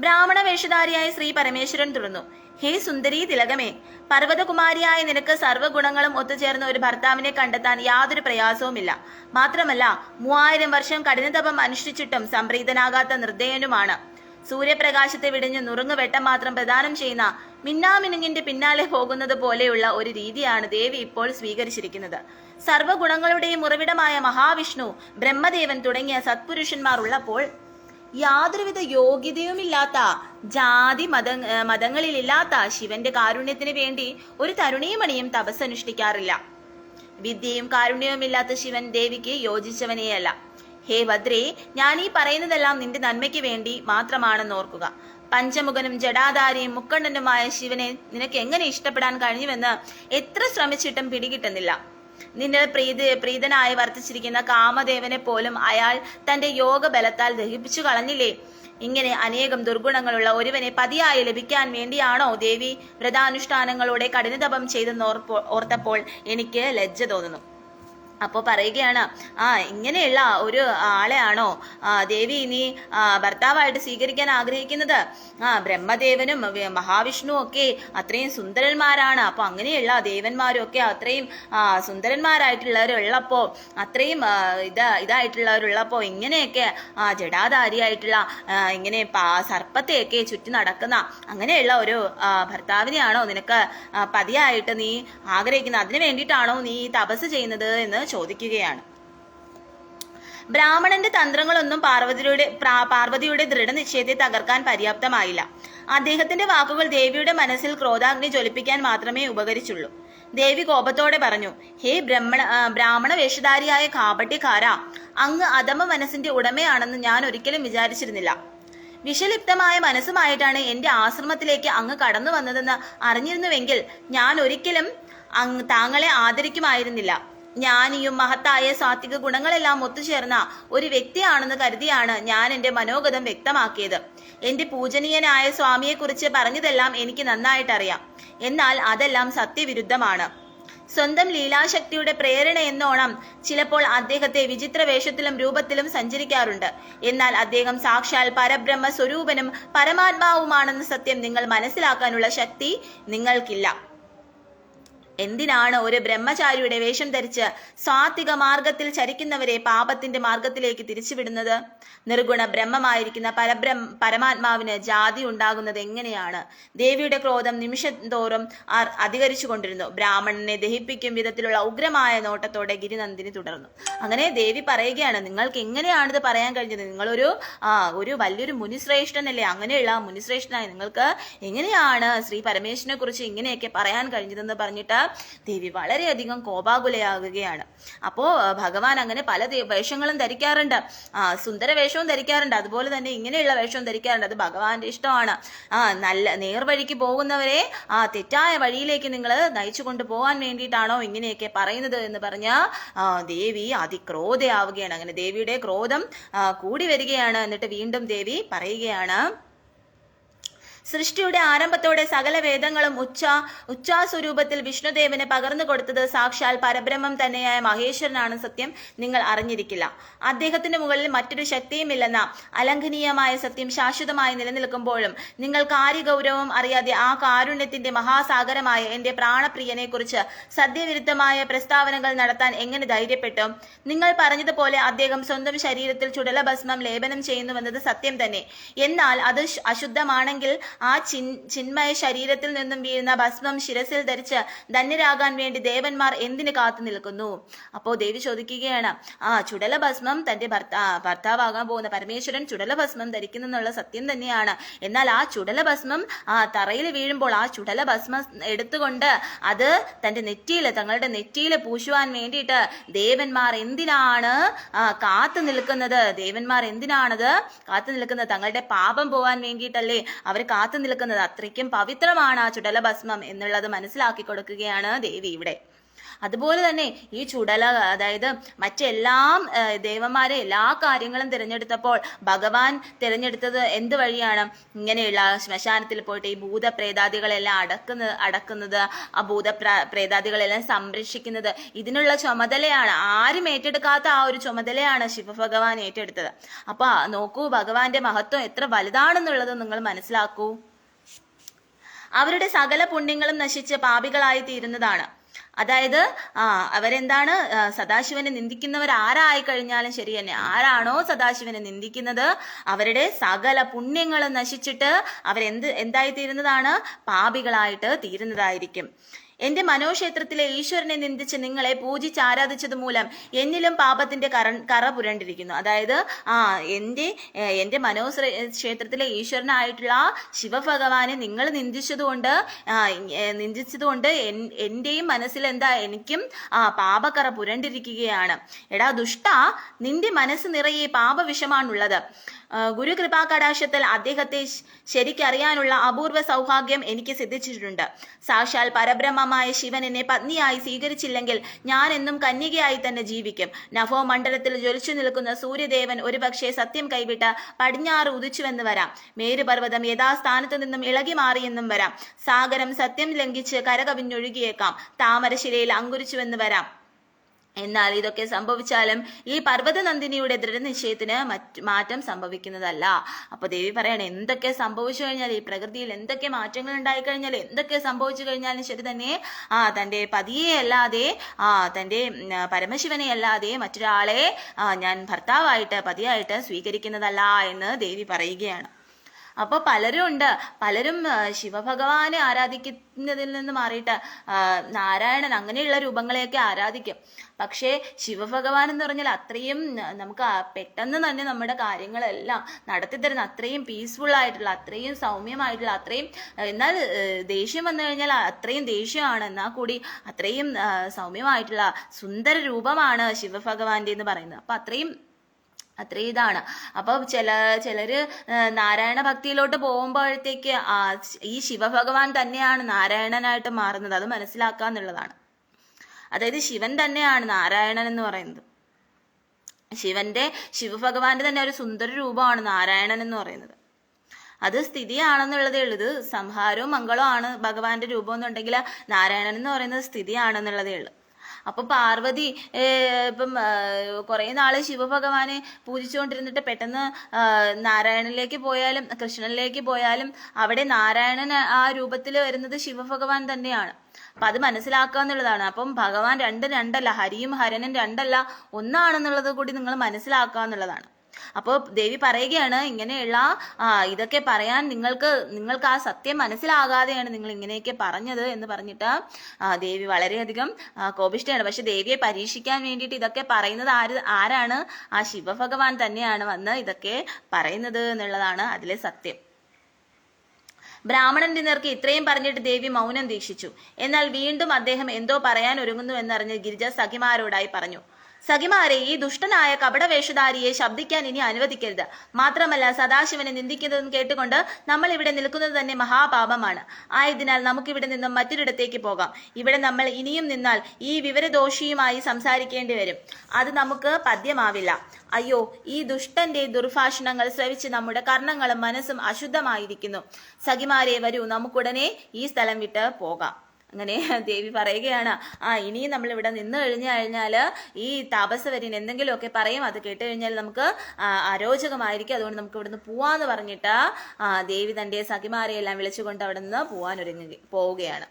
ബ്രാഹ്മണ വേഷധാരിയായ ശ്രീ പരമേശ്വരൻ തുടർന്നു, ഹേ സുന്ദരീ തിലകമേ, പർവ്വതകുമാരിയായ നിനക്ക് സർവ്വഗുണങ്ങളും ഒത്തുചേർന്ന ഒരു ഭർത്താവിനെ കണ്ടെത്താൻ യാതൊരു പ്രയാസവുമില്ല. മാത്രമല്ല 3000 വർഷം കഠിനതപം അനുഷ്ഠിച്ചിട്ടും സംപ്രീതനാകാത്ത നിർദ്ദയനുമാണ്. സൂര്യപ്രകാശത്തെ വിടിഞ്ഞ് നുറുങ്ങുവെട്ടം മാത്രം പ്രദാനം ചെയ്യുന്ന മിന്നാമിനുങ്ങിന്റെ പിന്നാലെ പോകുന്നത് പോലെയുള്ള ഒരു രീതിയാണ് ദേവി ഇപ്പോൾ സ്വീകരിച്ചിരിക്കുന്നത്. സർവ്വഗുണങ്ങളുടെയും ഉറവിടമായ മഹാവിഷ്ണു, ബ്രഹ്മദേവൻ തുടങ്ങിയ സത്പുരുഷന്മാർ ഉള്ളപ്പോൾ യാതൊരുവിധ യോഗ്യതയുമില്ലാത്ത, ജാതി മതങ്ങളിലില്ലാത്ത ശിവന്റെ കാരുണ്യത്തിന് വേണ്ടി ഒരു തരുണീമണിയും തപസ് അനുഷ്ഠിക്കാറില്ല. വിദ്യയും കാരുണ്യവുമില്ലാത്ത ശിവൻ ദേവിക്ക് യോജിച്ചവനെയല്ല. ഹേ ഭദ്രേ, ഞാൻ ഈ പറയുന്നതെല്ലാം നിന്റെ നന്മയ്ക്ക് വേണ്ടി മാത്രമാണെന്ന് ഓർക്കുക. പഞ്ചമുഖനും ജടാധാരിയും മുക്കണ്ണനുമായ ശിവനെ നിനക്ക് എങ്ങനെ ഇഷ്ടപ്പെടാൻ കഴിഞ്ഞുവെന്ന് എത്ര ശ്രമിച്ചിട്ടും പിടികിട്ടുന്നില്ല. നിന്റെ പ്രീതനായി വർത്തിച്ചിരിക്കുന്ന കാമദേവനെ പോലും അയാൾ തന്റെ യോഗബലത്താൽ ദഹിപ്പിച്ചു കളഞ്ഞില്ലേ? ഇങ്ങനെ അനേകം ദുർഗുണങ്ങളുള്ള ഒരുവനെ പതിയായി ലഭിക്കാൻ വേണ്ടിയാണോ ദേവി വ്രതാനുഷ്ഠാനങ്ങളോടെ കഠിനതപം ചെയ്തെന്ന് ഓർത്തപ്പോൾ എനിക്ക് ലജ്ജ തോന്നുന്നു. അപ്പോൾ പറയുകയാണ്, ഇങ്ങനെയുള്ള ഒരു ആളെയാണോ ദേവി ഇനി ഭർത്താവായിട്ട് സ്വീകരിക്കാൻ ആഗ്രഹിക്കുന്നത്? ബ്രഹ്മദേവനും മഹാവിഷ്ണുവും ഒക്കെ അത്രയും സുന്ദരന്മാരാണ്. അപ്പൊ അങ്ങനെയുള്ള ദേവന്മാരും ഒക്കെ അത്രയും സുന്ദരന്മാരായിട്ടുള്ളവരുള്ളപ്പോ, അത്രയും ഇതായിട്ടുള്ളവരുള്ളപ്പോ ഇങ്ങനെയൊക്കെ ജടാധാരിയായിട്ടുള്ള ഇങ്ങനെ സർപ്പത്തെയൊക്കെ ചുറ്റി നടക്കുന്ന അങ്ങനെയുള്ള ഒരു ഭർത്താവിനെയാണോ നിനക്ക് പതിയായിട്ട് നീ ആഗ്രഹിക്കുന്നത്? അതിനു വേണ്ടിയിട്ടാണോ നീ തപസ് ചെയ്യുന്നത് എന്ന് ചോദിക്കുകയാണ്. ബ്രാഹ്മണന്റെ തന്ത്രങ്ങളൊന്നും പാർവതിയുടെ ദൃഢനിശ്ചയത്തെ തകർക്കാൻ പര്യാപ്തമായില്ല. അദ്ദേഹത്തിന്റെ വാക്കുകൾ ദേവിയുടെ മനസ്സിൽ ക്രോധാഗ്നി ജ്വലിപ്പിക്കാൻ മാത്രമേ ഉപകരിച്ചുള്ളൂ. ദേവി കോപത്തോടെ പറഞ്ഞു, ഹേ ബ്രാഹ്മണ വേഷധാരിയായ കാപട്യക്കാര, അങ്ങ് അധമ മനസ്സിന്റെ ഉടമയാണെന്ന് ഞാൻ ഒരിക്കലും വിചാരിച്ചിരുന്നില്ല. വിഷലിപ്തമായ മനസ്സുമായിട്ടാണ് എന്റെ ആശ്രമത്തിലേക്ക് അങ്ങ് കടന്നു വന്നതെന്ന് അറിഞ്ഞിരുന്നുവെങ്കിൽ ഞാൻ ഒരിക്കലും താങ്കളെ ആദരിക്കുമായിരുന്നില്ല. ജ്ഞാനിയും മഹത്തായ സാത്വിക ഗുണങ്ങളെല്ലാം ഒത്തുചേർന്ന ഒരു വ്യക്തിയാണെന്ന് കരുതിയാണ് ഞാൻ എന്റെ മനോഗതം വ്യക്തമാക്കിയത്. എന്റെ പൂജനീയനായ സ്വാമിയെക്കുറിച്ച് പറഞ്ഞതെല്ലാം എനിക്ക് നന്നായിട്ടറിയാം. എന്നാൽ അതെല്ലാം സത്യവിരുദ്ധമാണ്. സ്വന്തം ലീലാശക്തിയുടെ പ്രേരണ എന്നോണം ചിലപ്പോൾ അദ്ദേഹത്തെ വിചിത്ര വേഷത്തിലും രൂപത്തിലും സഞ്ചരിക്കാറുണ്ട്. എന്നാൽ അദ്ദേഹം സാക്ഷാൽ പരബ്രഹ്മ സ്വരൂപനും പരമാത്മാവുമാണെന്ന സത്യം നിങ്ങൾ മനസ്സിലാക്കാനുള്ള ശക്തി നിങ്ങൾക്കില്ല. എന്തിനാണ് ഒരു ബ്രഹ്മചാരിയുടെ വേഷം ധരിച്ച് സാത്വിക മാർഗത്തിൽ ചരിക്കുന്നവരെ പാപത്തിന്റെ മാർഗത്തിലേക്ക് തിരിച്ചുവിടുന്നത്? നിർഗുണ ബ്രഹ്മമായിരിക്കുന്ന പരമാത്മാവിന് ജാതി ഉണ്ടാകുന്നത് എങ്ങനെയാണ്? ദേവിയുടെ ക്രോധം നിമിഷന്തോറും അധികരിച്ചു കൊണ്ടിരുന്നു. ബ്രാഹ്മണനെ ദഹിപ്പിക്കും വിധത്തിലുള്ള ഉഗ്രമായ നോട്ടത്തോടെ ഗിരിനന്ദിനി തുടർന്നു. അങ്ങനെ ദേവി പറയുകയാണ്, നിങ്ങൾക്ക് എങ്ങനെയാണിത് പറയാൻ കഴിഞ്ഞത്? നിങ്ങളൊരു വലിയൊരു മുനിശ്രേഷ്ഠനല്ലേ? അങ്ങനെയുള്ള മുനിശ്രേഷ്ഠനായി നിങ്ങൾക്ക് എങ്ങനെയാണ് ശ്രീ പരമേശ്വരനെ കുറിച്ച് ഇങ്ങനെയൊക്കെ പറയാൻ കഴിഞ്ഞതെന്ന് പറഞ്ഞിട്ട് ദേവി വളരെയധികം കോപാകുലയാകുകയാണ്. അപ്പോ ഭഗവാൻ അങ്ങനെ പല വേഷങ്ങളും ധരിക്കാറുണ്ട്. സുന്ദര വേഷവും ധരിക്കാറുണ്ട്, അതുപോലെ തന്നെ ഇങ്ങനെയുള്ള വേഷവും ധരിക്കാറുണ്ട്. അത് ഭഗവാന്റെ ഇഷ്ടമാണ്. നല്ല നേർവഴിക്ക് പോകുന്നവരെ തെറ്റായ വഴിയിലേക്ക് നിങ്ങൾ നയിച്ചു കൊണ്ടുപോകാൻ വേണ്ടിയിട്ടാണോ ഇങ്ങനെയൊക്കെ പറയുന്നത് എന്ന് പറഞ്ഞ ദേവി അതിക്രോധയാവുകയാണ്. അങ്ങനെ ദേവിയുടെ ക്രോധം കൂടി വരികയാണ്. എന്നിട്ട് വീണ്ടും ദേവി പറയുകയാണ്, സൃഷ്ടിയുടെ ആരംഭത്തോടെ സകല വേദങ്ങളും ഉച്ചാസ്വരൂപത്തിൽ വിഷ്ണുദേവന് പകർന്നു കൊടുത്തത് സാക്ഷാൽ പരബ്രഹ്മം തന്നെയായ മഹേശ്വരനാണ് സത്യം നിങ്ങൾ അറിഞ്ഞിരിക്കില്ല. അദ്ദേഹത്തിന് മുകളിൽ മറ്റൊരു ശക്തിയുമില്ലെന്ന അലംഘനീയമായ സത്യം ശാശ്വതമായി നിലനിൽക്കുമ്പോഴും നിങ്ങൾ കാര്യഗൗരവം അറിയാതെ ആ കാരുണ്യത്തിന്റെ മഹാസാഗരമായ എന്റെ പ്രാണപ്രിയനെ കുറിച്ച് സത്യവിരുദ്ധമായ പ്രസ്താവനകൾ നടത്താൻ എങ്ങനെ ധൈര്യപ്പെട്ടു? നിങ്ങൾ പറഞ്ഞതുപോലെ അദ്ദേഹം സ്വന്തം ശരീരത്തിൽ ചുടലഭസ്മം ലേപനം ചെയ്യുന്നുവെന്നത് സത്യം തന്നെ. എന്നാൽ അത് അശുദ്ധമാണെങ്കിൽ ആ ചിന്മയ ശരീരത്തിൽ നിന്നും വീഴുന്ന ഭസ്മം ശിരസിൽ ധരിച്ച് ധന്യരാകാൻ വേണ്ടി ദേവന്മാർ എന്തിന് കാത്തു നിൽക്കുന്നു? അപ്പോ ദേവി ചോദിക്കുകയാണ്, ചുടലഭസ്മം തന്റെ ഭർത്താവാകാൻ പോകുന്ന പരമേശ്വരൻ ചുടലഭസ്മം ധരിക്കുന്നുള്ള സത്യം തന്നെയാണ്. എന്നാൽ ആ ചുടലഭസ്മം തറയിൽ വീഴുമ്പോൾ ആ ചുടലഭസ്മം എടുത്തുകൊണ്ട് അത് തങ്ങളുടെ നെറ്റിയിൽ പൂശുവാൻ വേണ്ടിയിട്ട് ദേവന്മാർ എന്തിനാണ് കാത്തു നിൽക്കുന്നത്? തങ്ങളുടെ പാപം പോവാൻ വേണ്ടിയിട്ടല്ലേ അവർ കാത്തു നിൽക്കുന്നത്? അത്രയ്ക്കും പവിത്രമാണ് ആ ചുടലഭസ്മം എന്നുള്ളത് മനസ്സിലാക്കി കൊടുക്കുകയാണ് ദേവി ഇവിടെ. അതുപോലെ തന്നെ ഈ അതായത് മറ്റെല്ലാം ദേവന്മാരെ എല്ലാ കാര്യങ്ങളും തിരഞ്ഞെടുത്തപ്പോൾ ഭഗവാൻ തിരഞ്ഞെടുത്തത് എന്ത് വഴിയാണ്? ഇങ്ങനെയുള്ള ശ്മശാനത്തിൽ പോയിട്ട് ഈ ഭൂതപ്രേതാദികളെല്ലാം അടക്കുന്നത് ആ ഭൂതപ്രേതാദികളെല്ലാം സംരക്ഷിക്കുന്നത്, ഇതിനുള്ള ചുമതലയാണ് ആരും ഏറ്റെടുക്കാത്ത ആ ഒരു ചുമതലയാണ് ശിവഭഗവാൻ ഏറ്റെടുത്തത്. അപ്പൊ നോക്കൂ, ഭഗവാന്റെ മഹത്വം എത്ര വലുതാണെന്നുള്ളത് നിങ്ങൾ മനസ്സിലാക്കൂ. അവരുടെ സകല പുണ്യങ്ങളും നശിച്ച് പാപികളായി തീരുന്നതാണ്. അതായത് അവരെന്താണ്, സദാശിവനെ നിന്ദിക്കുന്നവർ ആരായി കഴിഞ്ഞാലും ശരി തന്നെ, ആരാണോ സദാശിവനെ നിന്ദിക്കുന്നത് അവരുടെ സകല പുണ്യങ്ങളും നശിച്ചിട്ട് എന്തായി തീരുന്നതാണ്? പാപികളായിട്ട് തീരുന്നതായിരിക്കും. എന്റെ മനോക്ഷേത്രത്തിലെ ഈശ്വരനെ നിന്ദിച്ച് നിങ്ങളെ പൂജിച്ച് ആരാധിച്ചത് മൂലം എന്നിലും പാപത്തിന്റെ കറ പുരണ്ടിരിക്കുന്നു. അതായത് എന്റെ മനോക്ഷേത്രത്തിലെ ഈശ്വരനായിട്ടുള്ള ശിവഭഗവാനെ നിങ്ങൾ നിന്ദിച്ചതുകൊണ്ട് എന്റെയും മനസ്സിൽ എനിക്കും പാപക്കറ പുരണ്ടിരിക്കുകയാണ്. എടാ ദുഷ്ട, നിന്റെ മനസ്സ് നിറയെ പാപവിഷമാണുള്ളത്. ഗുരുകൃപാ കടാക്ഷത്തിൽ അദ്ദേഹത്തെ ശരിക്കറിയാനുള്ള അപൂർവ സൗഭാഗ്യം എനിക്ക് സിദ്ധിച്ചിട്ടുണ്ട്. സാക്ഷാൽ പരബ്രഹ്മമായ ശിവൻ എന്നെ പത്നിയായി സ്വീകരിച്ചില്ലെങ്കിൽ ഞാൻ എന്നും കന്യകയായി തന്നെ ജീവിക്കും. നഭോ മണ്ഡലത്തിൽ ജ്വലിച്ചു നിൽക്കുന്ന സൂര്യദേവൻ ഒരുപക്ഷെ സത്യം കൈവിട്ട് പടിഞ്ഞാറ് ഉദിച്ചുവെന്ന് വരാം. മേരുപർവ്വതം യഥാസ്ഥാനത്ത് നിന്നും ഇളകി മാറിയെന്നും വരാം. സാഗരം സത്യം ലംഘിച്ച് കരകവിഞ്ഞൊഴുകിയേക്കാം. താമരശിലയിൽ അങ്കുരിച്ചുവെന്ന് വരാം. എന്നാൽ ഇതൊക്കെ സംഭവിച്ചാലും ഈ പർവ്വതനന്ദിനിയുടെ ദൃഢനിശ്ചയത്തിന് മാറ്റം സംഭവിക്കുന്നതല്ല. അപ്പൊ ദേവി പറയണേ, എന്തൊക്കെ സംഭവിച്ചു കഴിഞ്ഞാൽ, ഈ പ്രകൃതിയിൽ എന്തൊക്കെ മാറ്റങ്ങൾ ഉണ്ടായി കഴിഞ്ഞാൽ, എന്തൊക്കെ സംഭവിച്ചു കഴിഞ്ഞാലും ശരി തന്നെ തന്റെ പതിയെ അല്ലാതെ തന്റെ പരമശിവനെ അല്ലാതെ മറ്റൊരാളെ ഞാൻ ഭർത്താവായിട്ട് പതിയായിട്ട് സ്വീകരിക്കുന്നതല്ല എന്ന് ദേവി പറയുകയാണ്. അപ്പൊ പലരും ശിവഭഗവാനെ ആരാധിക്കുന്നതിൽ നിന്ന് മാറിയിട്ട് നാരായണൻ അങ്ങനെയുള്ള രൂപങ്ങളെയൊക്കെ ആരാധിക്കും. പക്ഷേ ശിവഭഗവാൻ എന്ന് പറഞ്ഞാൽ അത്രയും നമുക്ക് പെട്ടെന്ന് തന്നെ നമ്മുടെ കാര്യങ്ങളെല്ലാം നടത്തിത്തരുന്ന, അത്രയും പീസ്ഫുൾ ആയിട്ടുള്ള, അത്രയും സൗമ്യമായിട്ടുള്ള, അത്രയും എന്നാൽ ദേഷ്യം വന്നു കഴിഞ്ഞാൽ അത്രയും ദേഷ്യമാണ്, എന്നാൽ കൂടി അത്രയും സൗമ്യമായിട്ടുള്ള സുന്ദര രൂപമാണ് ശിവഭഗവാന്റെ എന്ന് പറയുന്നത്. അപ്പൊ അത്രയും ഇതാണ്. അപ്പൊ ചിലര് നാരായണ ഭക്തിയിലോട്ട് പോകുമ്പോഴത്തേക്ക് ഈ ശിവഭഗവാൻ തന്നെയാണ് നാരായണനായിട്ട് മാറുന്നത്. അത് മനസ്സിലാക്കാന്നുള്ളതാണ്. അതായത് ശിവൻ തന്നെയാണ് നാരായണൻ എന്ന് പറയുന്നത്. ശിവഭഗവാന്റെ തന്നെ ഒരു സുന്ദര രൂപമാണ് നാരായണൻ എന്ന് പറയുന്നത്. അത് സ്ഥിതിയാണെന്നുള്ളതേ ഉള്ളൂ. ഇത് സംഹാരവും മംഗളവും ആണ് ഭഗവാന്റെ രൂപം എന്നുണ്ടെങ്കിൽ നാരായണൻ എന്ന് പറയുന്നത് സ്ഥിതിയാണെന്നുള്ളതേ ഉള്ളൂ. അപ്പൊ പാർവതി ഇപ്പം കുറെ നാള് ശിവഭഗവാനെ പൂജിച്ചുകൊണ്ടിരുന്നിട്ട് പെട്ടെന്ന് നാരായണനിലേക്ക് പോയാലും കൃഷ്ണനിലേക്ക് പോയാലും അവിടെ നാരായണൻ ആ രൂപത്തിൽ വരുന്നത് ശിവഭഗവാൻ തന്നെയാണ്. അപ്പൊ അത് മനസ്സിലാക്കുക എന്നുള്ളതാണ്. അപ്പം ഭഗവാൻ രണ്ടല്ല, ഹരിയും ഹരനും രണ്ടല്ല, ഒന്നാണെന്നുള്ളത് കൂടി നിങ്ങൾ മനസ്സിലാക്കുക എന്നുള്ളതാണ്. അപ്പോൾ ദേവി പറയുകയാണ്, ഇങ്ങനെയുള്ള ഇതൊക്കെ പറയാൻ നിങ്ങൾക്ക് ആ സത്യം മനസ്സിലാകാതെയാണ് നിങ്ങൾ ഇങ്ങനെയൊക്കെ പറഞ്ഞത് എന്ന് പറഞ്ഞിട്ട് ദേവി വളരെയധികം കോപിഷ്ഠയാണ്. പക്ഷെ ദേവിയെ പരീക്ഷിക്കാൻ വേണ്ടിയിട്ട് ഇതൊക്കെ പറയുന്നത് ആരാണ്? ആ ശിവഭഗവാൻ തന്നെയാണ് വന്ന് ഇതൊക്കെ പറയുന്നത് എന്നുള്ളതാണ് അതിലെ സത്യം. ബ്രാഹ്മണന്റെ നേർക്ക് ഇത്രയും പറഞ്ഞിട്ട് ദേവി മൗനം ദീക്ഷിച്ചു. എന്നാൽ വീണ്ടും അദ്ദേഹം എന്തോ പറയാൻ ഒരുങ്ങുന്നു എന്നറിഞ്ഞ് ഗിരിജ സഖിമാരോടായി പറഞ്ഞു, സഖിമാരെ, ഈ ദുഷ്ടനായ കപടവേഷധാരിയെ ശബ്ദിക്കാൻ ഇനി അനുവദിക്കരുത്. മാത്രമല്ല, സദാശിവനെ നിന്ദിക്കുന്നതും കേട്ടുകൊണ്ട് നമ്മൾ ഇവിടെ നിൽക്കുന്നത് തന്നെ മഹാപാപമാണ്. ആയതിനാൽ നമുക്കിവിടെ നിന്നും മറ്റൊരിടത്തേക്ക് പോകാം. ഇവിടെ നമ്മൾ ഇനിയും നിന്നാൽ ഈ വിവരദോഷിയുമായി സംസാരിക്കേണ്ടി വരും. അത് നമുക്ക് പദ്യമാവില്ല. അയ്യോ, ഈ ദുഷ്ടന്റെ ദുർഭാഷണങ്ങൾ ശ്രവിച്ച് നമ്മുടെ കർണങ്ങളും മനസ്സും അശുദ്ധമായിരിക്കുന്നു. സഖിമാരെ, വരൂ, നമുക്കുടനെ ഈ സ്ഥലം വിട്ട് പോകാം. അങ്ങനെ ദേവി പറയുകയാണ്, ഇനിയും നമ്മൾ ഇവിടെ നിന്ന് കഴിഞ്ഞാല് ഈ താപസവര്യൻ എന്തെങ്കിലുമൊക്കെ പറയും, അത് കേട്ട് കഴിഞ്ഞാൽ നമുക്ക് അരോചകമായിരിക്കും. അതുകൊണ്ട് നമുക്ക് ഇവിടുന്ന് പോവാന്ന് പറഞ്ഞിട്ട് ദേവി തന്റെ സഖിമാരെയെല്ലാം വിളിച്ചുകൊണ്ട് അവിടെ നിന്ന് പോവുകയാണ്.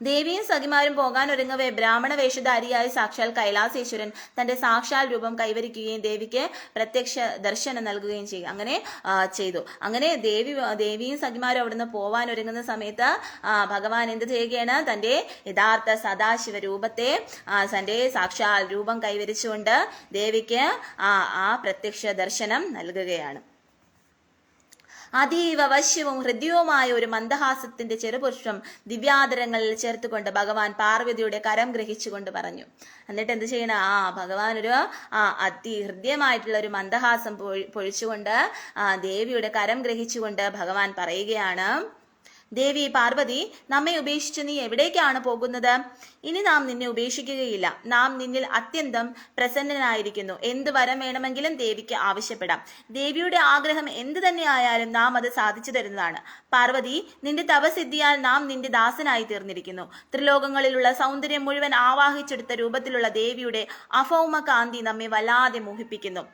ദേവിയും സഖിമാരും പോകാനൊരുങ്ങവേ ബ്രാഹ്മണ വേഷധാരിയായ സാക്ഷാൽ കൈലാസേശ്വരൻ തന്റെ സാക്ഷാൽ രൂപം കൈവരിക്കുകയും ദേവിക്ക് പ്രത്യക്ഷ ദർശനം നൽകുകയും ചെയ്തു. അങ്ങനെ ദേവിയും സഖിമാരും അവിടുന്ന് പോവാനൊരുങ്ങുന്ന സമയത്ത് ഭഗവാൻ എന്ത് ചെയ്യുകയാണ്? തന്റെ യഥാർത്ഥ സദാശിവ രൂപത്തെ തന്റെ സാക്ഷാൽ രൂപം കൈവരിച്ചുകൊണ്ട് ദേവിക്ക് ആ പ്രത്യക്ഷ ദർശനം നൽകുകയാണ്. അതീവ വശ്യവും ഹൃദ്യവുമായ ഒരു മന്ദഹാസത്തിന്റെ ചെറുപുഷ്പം ദിവ്യാദരങ്ങളിൽ ചേർത്തുകൊണ്ട് ഭഗവാൻ പാർവതിയുടെ കരം ഗ്രഹിച്ചുകൊണ്ട് പറഞ്ഞു. എന്നിട്ട് എന്ത് ചെയ്യണം? ഭഗവാൻ ഒരു അതിഹൃദ്യമായിട്ടുള്ള ഒരു മന്ദഹാസം പൊഴിച്ചുകൊണ്ട് ദേവിയുടെ കരം ഗ്രഹിച്ചുകൊണ്ട് ഭഗവാൻ പറയുകയാണ്, ദേവി പാർവതി, നമ്മെ ഉപേക്ഷിച്ച് നീ എവിടേക്കാണ് പോകുന്നത്? ഇനി നാം നിന്നെ ഉപേക്ഷിക്കുകയില്ല. നാം നിന്നിൽ അത്യന്തം പ്രസന്നനായിരിക്കുന്നു. എന്ത് വരം വേണമെങ്കിലും ദേവിക്ക് ആവശ്യപ്പെടാം. ദേവിയുടെ ആഗ്രഹം എന്ത് തന്നെ ആയാലും നാം അത് സാധിച്ചു തരുന്നതാണ്. പാർവതി, നിന്റെ തപസിദ്ധിയാൽ നാം നിന്റെ ദാസനായി തീർന്നിരിക്കുന്നു. ത്രിലോകങ്ങളിലുള്ള സൗന്ദര്യം മുഴുവൻ ആവാഹിച്ചെടുത്ത രൂപത്തിലുള്ള ദേവിയുടെ അഭൗമ കാന്തി നമ്മെ വല്ലാതെ മോഹിപ്പിക്കുന്നു.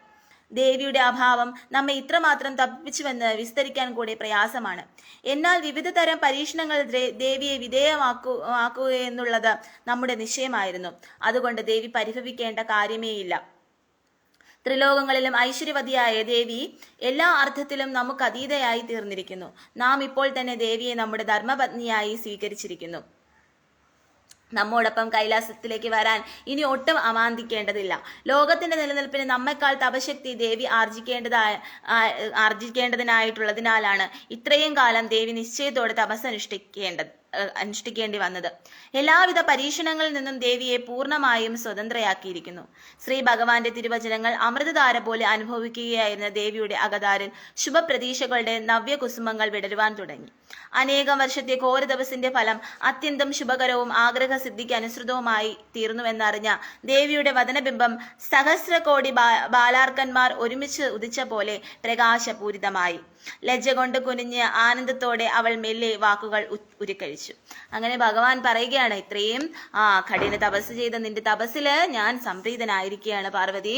ദേവിയുടെ അഭാവം നമ്മെ ഇത്രമാത്രം തപ്പിച്ചുവെന്ന് വിസ്തരിക്കാൻ കൂടെ പ്രയാസമാണ്. എന്നാൽ വിവിധ തരം പരീക്ഷണങ്ങൾ ദേവിയെ വിധേയമാക്കുക എന്നുള്ളത് നമ്മുടെ നിശ്ചയമായിരുന്നു. അതുകൊണ്ട് ദേവി പരിഭവിക്കേണ്ട കാര്യമേയില്ല. ത്രിലോകങ്ങളിലും ഐശ്വര്യവതിയായ ദേവി എല്ലാ അർത്ഥത്തിലും നമുക്ക് അതീതയായി തീർന്നിരിക്കുന്നു. നാം ഇപ്പോൾ തന്നെ ദേവിയെ നമ്മുടെ ധർമ്മപത്നിയായി സ്വീകരിച്ചിരിക്കുന്നു. നമ്മോടൊപ്പം കൈലാസത്തിലേക്ക് വരാൻ ഇനി ഒട്ടും അമാന്തിക്കേണ്ടതില്ല. ലോകത്തിന്റെ നിലനിൽപ്പിന് നമ്മെക്കാൾ തപശക്തി ദേവി ആർജിക്കേണ്ടതിനായിട്ടുള്ളതിനാലാണ് ഇത്രയും കാലം ദേവി നിശ്ചയത്തോടെ തപസ് അനുഷ്ഠിക്കേണ്ടി വന്നത്. എല്ലാവിധ പരീക്ഷണങ്ങളിൽ നിന്നും ദേവിയെ പൂർണ്ണമായും സ്വതന്ത്രയാക്കിയിരിക്കുന്നു. ശ്രീ ഭഗവാന്റെ തിരുവചനങ്ങൾ അമൃതധാര പോലെ അനുഭവിക്കുകയായിരുന്ന ദേവിയുടെ അകതാരിൽ ശുഭപ്രതീക്ഷകളുടെ നവ്യകുസുമങ്ങൾ വിടരുവാൻ തുടങ്ങി. അനേകം വർഷത്തെ ഘോര തപസ്സിന്റെ ഫലം അത്യന്തം ശുഭകരവും ആഗ്രഹസിദ്ധിക്ക് അനുസൃതവുമായി തീർന്നുവെന്നറിഞ്ഞ ദേവിയുടെ വദനബിംബം സഹസ്രകോടി ബാലാർക്കന്മാർ ഒരുമിച്ച് ഉദിച്ച പോലെ പ്രകാശപൂരിതമായി. ലജ്ജ കൊണ്ട് കുനിഞ്ഞ് ആനന്ദത്തോടെ അവൾ മെല്ലെ വാക്കുകൾ ഉരുക്കഴിച്ചു. അങ്ങനെ ഭഗവാൻ പറയുകയാണ്, ഇത്രയും കഠിന തപസ് ചെയ്ത നിന്റെ തപസ്സില് ഞാൻ സംപ്രീതനായിരിക്കുകയാണ് പാർവതി.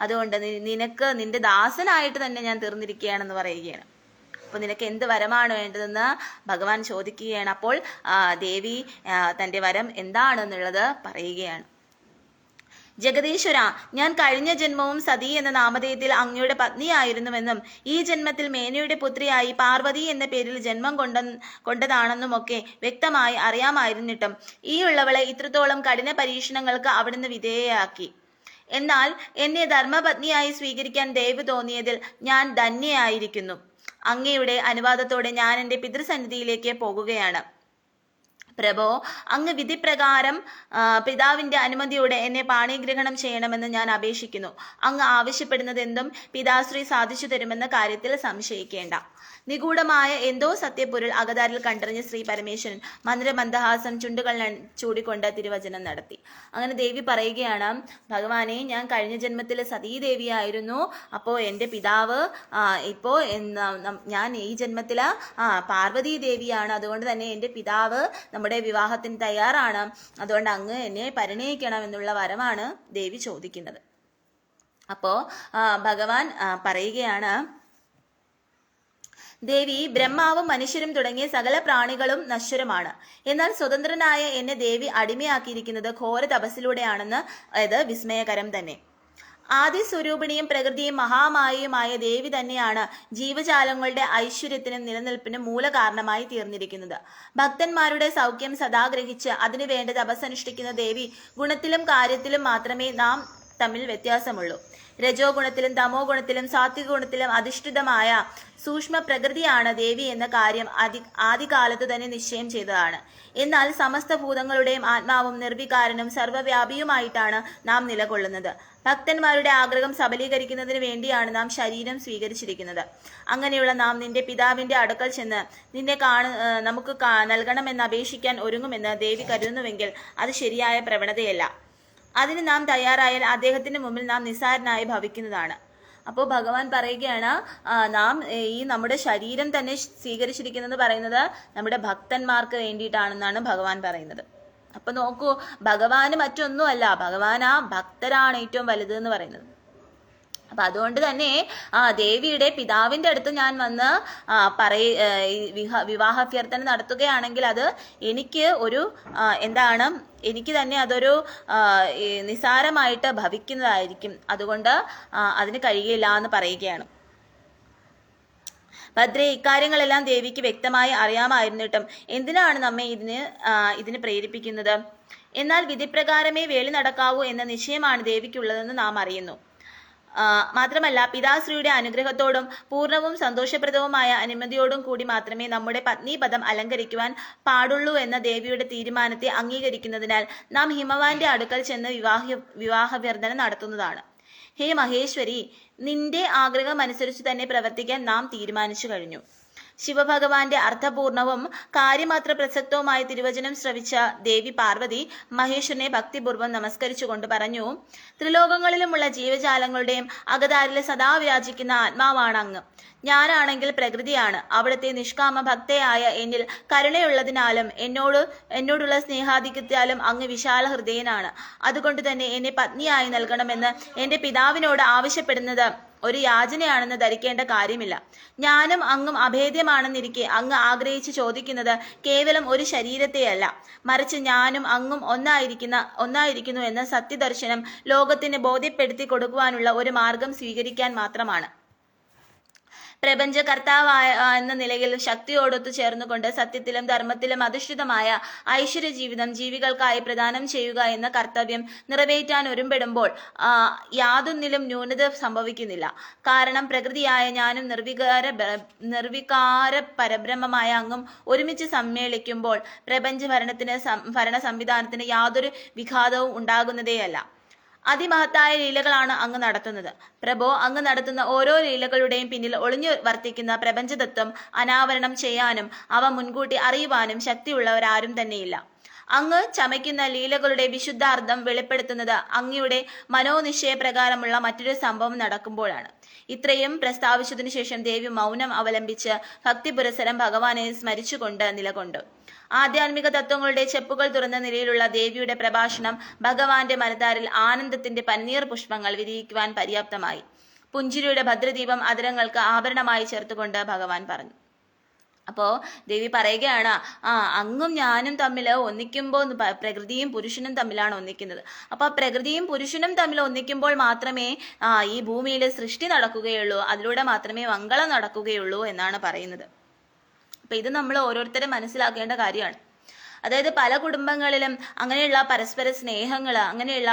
അതുകൊണ്ട് നിനക്ക് നിന്റെ ദാസനായിട്ട് തന്നെ ഞാൻ തീർന്നിരിക്കുകയാണെന്ന് പറയുകയാണ്. അപ്പൊ നിനക്ക് എന്ത് വരമാണ് വേണ്ടതെന്ന് ഭഗവാൻ ചോദിക്കുകയാണ്. അപ്പോൾ ദേവി തന്റെ വരം എന്താണെന്നുള്ളത് പറയുകയാണ്. ജഗദീശ്വര, ഞാൻ കഴിഞ്ഞ ജന്മവും സതി എന്ന നാമധേയത്തിൽ അങ്ങയുടെ പത്നിയായിരുന്നുവെന്നും ഈ ജന്മത്തിൽ മേനയുടെ പുത്രിയായി പാർവതി എന്ന പേരിൽ ജന്മം കൊണ്ടതാണെന്നുമൊക്കെ വ്യക്തമായി അറിയാമായിരുന്നിട്ടും ഈ ഉള്ളവളെ ഇത്രത്തോളം കഠിന പരീക്ഷണങ്ങൾക്ക് അവിടുന്ന് വിധേയയാക്കി. എന്നാൽ എന്നെ ധർമ്മപത്നിയായി സ്വീകരിക്കാൻ ദയവ് തോന്നിയതിൽ ഞാൻ ധന്യയായിരിക്കുന്നു. അങ്ങയുടെ അനുവാദത്തോടെ ഞാൻ എൻ്റെ പിതൃസന്നിധിയിലേക്ക് പോകുകയാണ്. പ്രഭോ, അങ്ങ് വിധിപ്രകാരം പിതാവിന്റെ അനുമതിയോടെ എന്നെ പാണിഗ്രഹണം ചെയ്യണമെന്ന് ഞാൻ അപേക്ഷിക്കുന്നു. അങ്ങ് ആവശ്യപ്പെടുന്നത് എന്തും പിതാശ്രീ സാധിച്ചു തരുമെന്ന കാര്യത്തിൽ സംശയിക്കേണ്ട. നിഗൂഢമായ എന്തോ സത്യപ്പൊരുൾ അകതാരിൽ കണ്ടറിഞ്ഞ ശ്രീ പരമേശ്വരൻ മന്ദഹാസം ചുണ്ടുകൾ ചൂടിക്കൊണ്ട് തിരുവചനം നടത്തി. അങ്ങനെ ദേവി പറയുകയാണ്, ഭഗവാനെ, ഞാൻ കഴിഞ്ഞ ജന്മത്തിൽ സതീദേവിയായിരുന്നു. അപ്പോൾ എൻ്റെ പിതാവ് ഞാൻ ഈ ജന്മത്തില് പാർവതി ദേവിയാണ്. അതുകൊണ്ട് തന്നെ എൻ്റെ പിതാവ് നമ്മുടെ വിവാഹത്തിന് തയ്യാറാണ്. അതുകൊണ്ട് അങ്ങ് എന്നെ പരിണയിക്കണം എന്നുള്ള വരമാണ് ദേവി ചോദിക്കുന്നത്. അപ്പോ ഭഗവാൻ പറയുകയാണ്, ദേവി, ബ്രഹ്മാവും മനുഷ്യരും തുടങ്ങിയ സകല പ്രാണികളും നശ്വരമാണ്. എന്നാൽ സ്വതന്ത്രനായ എന്നെ ദേവി അടിമയാക്കിയിരിക്കുന്നത് ഘോര തപസ്സിലൂടെയാണെന്ന് ഇത് വിസ്മയകരം തന്നെ. ആദി സ്വരൂപിണിയും പ്രകൃതിയും മഹാമായയുമായ ദേവി തന്നെയാണ് ജീവജാലങ്ങളുടെ ഐശ്വര്യത്തിനും നിലനിൽപ്പിനും മൂലകാരണമായി തീർന്നിരിക്കുന്നത്. ഭക്തന്മാരുടെ സൗഖ്യം സദാഗ്രഹിച്ച് അതിനു വേണ്ട തപസ്സനുഷ്ഠിക്കുന്ന ദേവി ഗുണത്തിലും കാര്യത്തിലും മാത്രമേ നാം തമ്മിൽ വ്യത്യാസമുള്ളൂ. രജോ ഗുണത്തിലും തമോ ഗുണത്തിലും സാത്വിക ഗുണത്തിലും അധിഷ്ഠിതമായ സൂക്ഷ്മ പ്രകൃതിയാണ് ദേവി എന്ന കാര്യം ആദികാലത്തു തന്നെ നിശ്ചയം ചെയ്തതാണ്. എന്നാൽ സമസ്ത ഭൂതങ്ങളുടെയും ആത്മാവും നിർവികാരനും സർവ്വവ്യാപിയുമായിട്ടാണ് നാം നിലകൊള്ളുന്നത്. ഭക്തന്മാരുടെ ആഗ്രഹം സബലീകരിക്കുന്നതിന് വേണ്ടിയാണ് നാം ശരീരം സ്വീകരിച്ചിരിക്കുന്നത്. അങ്ങനെയുള്ള നാം നിന്റെ പിതാവിന്റെ അടുക്കൽ ചെന്ന് നിന്നെ നമുക്ക് നൽകണമെന്ന് അപേക്ഷിക്കാൻ ഒരുങ്ങുമെന്ന് ദേവി കരുതുന്നുവെങ്കിൽ അത് ശരിയായ പ്രവണതയല്ല. അതിന് നാം തയ്യാറായാൽ അദ്ദേഹത്തിന് മുമ്പിൽ നാം നിസ്സാരനായി ഭവിക്കുന്നതാണ്. അപ്പോൾ ഭഗവാൻ പറയുകയാണ്, നാം ഈ നമ്മുടെ ശരീരം തന്നെ സ്വീകരിച്ചിരിക്കുന്നത് പറയുന്നത് നമ്മുടെ ഭക്തന്മാർക്ക് വേണ്ടിയിട്ടാണെന്നാണ് ഭഗവാൻ പറയുന്നത്. അപ്പൊ നോക്കൂ, ഭഗവാന് മറ്റൊന്നുമല്ല, ഭഗവാൻ ആ ഭക്തരാണ് ഏറ്റവും വലുത് എന്ന് പറയുന്നത്. അപ്പൊ അതുകൊണ്ട് തന്നെ ദേവിയുടെ പിതാവിന്റെ അടുത്ത് ഞാൻ വന്ന് വിവാഹാഭ്യർത്ഥന നടത്തുകയാണെങ്കിൽ അത് എനിക്ക് ഒരു എനിക്ക് തന്നെ അതൊരു നിസാരമായിട്ട് ഭവിക്കുന്നതായിരിക്കും. അതുകൊണ്ട് അതിന് കഴിയില്ല എന്ന് പറയുകയാണ്. ഭദ്രേ, ഇക്കാര്യങ്ങളെല്ലാം ദേവിക്ക് വ്യക്തമായി അറിയാമായിരുന്നിട്ടും എന്തിനാണ് നമ്മെ ഇതിന് പ്രേരിപ്പിക്കുന്നത്? എന്നാൽ വിധിപ്രകാരമേ വേളി നടക്കാവൂ എന്ന നിശ്ചയമാണ് ദേവിക്കുള്ളതെന്ന് നാം അറിയുന്നു. മാത്രമല്ല, പിതാശ്രീയുടെ അനുഗ്രഹത്തോടും പൂർണ്ണവും സന്തോഷപ്രദവുമായ അനുമതിയോടും കൂടി മാത്രമേ നമ്മുടെ പത്നീപദം അലങ്കരിക്കുവാൻ പാടുള്ളൂ എന്ന ദേവിയുടെ തീരുമാനത്തെ അംഗീകരിക്കുന്നതിനാൽ നാം ഹിമവാന്റെ അടുക്കൽ ചെന്ന് വിവാഹാഭ്യർത്ഥന നടത്തുന്നതാണ്. ഹേ മഹേശ്വരി, നിന്റെ ആഗ്രഹം അനുസരിച്ച് തന്നെ പ്രവർത്തിക്കാൻ നാം തീരുമാനിച്ചു കഴിഞ്ഞു. ശിവഭഗവാന്റെ അർത്ഥപൂർണവും കാര്യമാത്ര പ്രസക്തവുമായ തിരുവചനം ശ്രവിച്ച ദേവി പാർവതി മഹേശ്വരനെ ഭക്തിപൂർവ്വം നമസ്കരിച്ചുകൊണ്ട് പറഞ്ഞു, ത്രിലോകങ്ങളിലുമുള്ള ജീവജാലങ്ങളുടെയും അകതാരിൽ സദാ വ്യാജിക്കുന്ന ആത്മാവാണ് അങ്ങ്. ഞാനാണെങ്കിൽ പ്രകൃതിയാണ്. അവിടുത്തെ നിഷ്കാമ ഭക്തയായ എന്നിൽ കരുണയുള്ളതിനാലും എന്നോടുള്ള സ്നേഹാധിക്യത്താലും അങ്ങ് വിശാല ഹൃദയനാണ്. അതുകൊണ്ട് തന്നെ എന്നെ പത്നിയായി നൽകണമെന്ന് എന്റെ പിതാവിനോട് ആവശ്യപ്പെടുന്നത് ഒരു യാചനയാണെന്ന് ധരിക്കേണ്ട കാര്യമില്ല. ഞാനും അങ്ങും അഭേദ്യമാണെന്നിരിക്കെ അങ്ങ് ആഗ്രഹിച്ച് ചോദിക്കുന്നത് കേവലം ഒരു ശരീരത്തെയല്ല, മറിച്ച് ഞാനും അങ്ങും ഒന്നായിരിക്കുന്നു എന്ന സത്യദർശനം ലോകത്തിന് ബോധ്യപ്പെടുത്തി കൊടുക്കുവാനുള്ള ഒരു മാർഗം സ്വീകരിക്കാൻ മാത്രമാണ്. പ്രപഞ്ചകർത്താവായ എന്ന നിലയിൽ ശക്തിയോടൊത്തു ചേർന്നുകൊണ്ട് സത്യത്തിലും ധർമ്മത്തിലും അധിഷ്ഠിതമായ ഐശ്വര്യ ജീവിതം ജീവികൾക്കായി പ്രദാനം ചെയ്യുക എന്ന കർത്തവ്യം നിറവേറ്റാൻ ഒരുമ്പെടുമ്പോൾ യാതൊന്നിലും ന്യൂനത സംഭവിക്കുന്നില്ല. കാരണം പ്രകൃതിയായ ഞാനും നിർവികാര പരബ്രഹ്മമായ അങ്ങും ഒരുമിച്ച് സമ്മേളിക്കുമ്പോൾ പ്രപഞ്ച ഭരണ സംവിധാനത്തിന് യാതൊരു വിഘാതവും ഉണ്ടാകുന്നതേയല്ല. അതിമഹത്തായ ലീലകളാണ് അങ്ങ് നടത്തുന്നത്. പ്രഭോ, അങ്ങ് നടത്തുന്ന ഓരോ ലീലകളുടെയും പിന്നിൽ ഒളിഞ്ഞു വർത്തിക്കുന്ന പ്രപഞ്ചതത്വം അനാവരണം ചെയ്യാനും അവ മുൻകൂട്ടി അറിയുവാനും ശക്തിയുള്ളവരാരും തന്നെയില്ല. അങ്ങ് ചമയ്ക്കുന്ന ലീലകളുടെ വിശുദ്ധാർത്ഥം വെളിപ്പെടുത്തുന്നത് അങ്ങയുടെ മനോനിശ്ചയപ്രകാരമുള്ള മറ്റൊരു സംഭവം നടക്കുമ്പോഴാണ്. ഇത്രയും പ്രസ്താവിച്ചതിനു ശേഷം ദേവി മൗനം അവലംബിച്ച് ഭക്തിപുരസരം ഭഗവാനെ സ്മരിച്ചുകൊണ്ട് നിലകൊണ്ടു. ആധ്യാത്മിക തത്വങ്ങളുടെ ചെപ്പുകൾ തുറന്ന നിലയിലുള്ള ദേവിയുടെ പ്രഭാഷണം ഭഗവാന്റെ മനതാരിൽ ആനന്ദത്തിന്റെ പനിനീർ പുഷ്പങ്ങൾ വിരിയിക്കുവാൻ പര്യാപ്തമായി. പുഞ്ചിരിയുടെ ഭദ്രദീപം അതരങ്ങൾക്ക് ആഭരണമായി ചേർത്തുകൊണ്ട് ഭഗവാൻ പറഞ്ഞു. അപ്പോ ദേവി പറയുകയാണ്, അങ്ങും ഞാനും തമ്മിൽ ഒന്നിക്കുമ്പോൾ പ്രകൃതിയും പുരുഷനും തമ്മിലാണ് ഒന്നിക്കുന്നത്. അപ്പൊ പ്രകൃതിയും പുരുഷനും തമ്മിൽ ഒന്നിക്കുമ്പോൾ മാത്രമേ ഈ ഭൂമിയിൽ സൃഷ്ടി നടക്കുകയുള്ളൂ, അതിലൂടെ മാത്രമേ മംഗളം നടക്കുകയുള്ളൂ എന്നാണ് പറയുന്നത്. അപ്പൊ ഇത് നമ്മൾ ഓരോരുത്തരും മനസ്സിലാക്കേണ്ട കാര്യമാണ്. അതായത് പല കുടുംബങ്ങളിലും അങ്ങനെയുള്ള പരസ്പര സ്നേഹങ്ങൾ, അങ്ങനെയുള്ള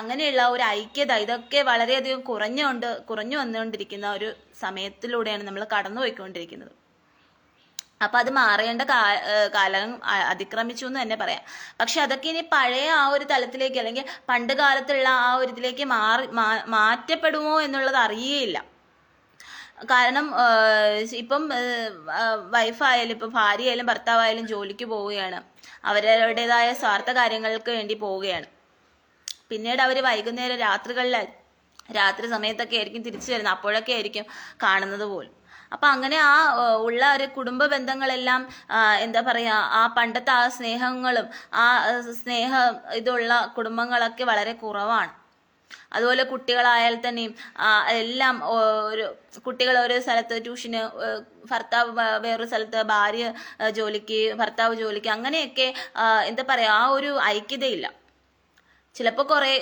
അങ്ങനെയുള്ള ഒരു ഐക്യത, ഇതൊക്കെ വളരെയധികം കുറഞ്ഞു വന്നുകൊണ്ടിരിക്കുന്ന ഒരു സമയത്തിലൂടെയാണ് നമ്മൾ കടന്നുപോയിക്കൊണ്ടിരിക്കുന്നത്. അപ്പൊ അത് മാറേണ്ട കാലം അതിക്രമിച്ചു എന്ന് തന്നെ പറയാം. പക്ഷെ അതൊക്കെ ഇനി പഴയ ആ ഒരു തലത്തിലേക്ക്, അല്ലെങ്കിൽ പണ്ട് കാലത്തുള്ള ആ ഒരു ഇതിലേക്ക് മാറ്റപ്പെടുമോ എന്നുള്ളത് അറിയേയില്ല. കാരണം ഇപ്പം വൈഫായാലും ഇപ്പം ഭാര്യയായാലും ഭർത്താവായാലും ജോലിക്ക് പോവുകയാണ്, അവരവരുടേതായ സ്വാർത്ഥ കാര്യങ്ങൾക്ക് വേണ്ടി പോവുകയാണ്. പിന്നീട് അവർ വൈകുന്നേരം രാത്രി സമയത്തൊക്കെ ആയിരിക്കും തിരിച്ചു വരുന്നത്, അപ്പോഴൊക്കെ ആയിരിക്കും കാണുന്നത് പോലും. അപ്പൊ അങ്ങനെ ആ ഉള്ള ഒരു കുടുംബ ബന്ധങ്ങളെല്ലാം ആ പണ്ടത്തെ ആ സ്നേഹങ്ങളും ആ ഇതുള്ള കുടുംബങ്ങളൊക്കെ വളരെ കുറവാണ്. അതുപോലെ കുട്ടികളായാൽ തന്നെയും എല്ലാം കുട്ടികൾ ഓരോ സ്ഥലത്ത് ട്യൂഷന്, ഭർത്താവ് വേറൊരു സ്ഥലത്ത്, ഭാര്യ ജോലിക്ക്, ഭർത്താവ് ജോലിക്ക്, അങ്ങനെയൊക്കെ ആ ഒരു ഐക്യതയില്ല. ചിലപ്പോൾ കുറെ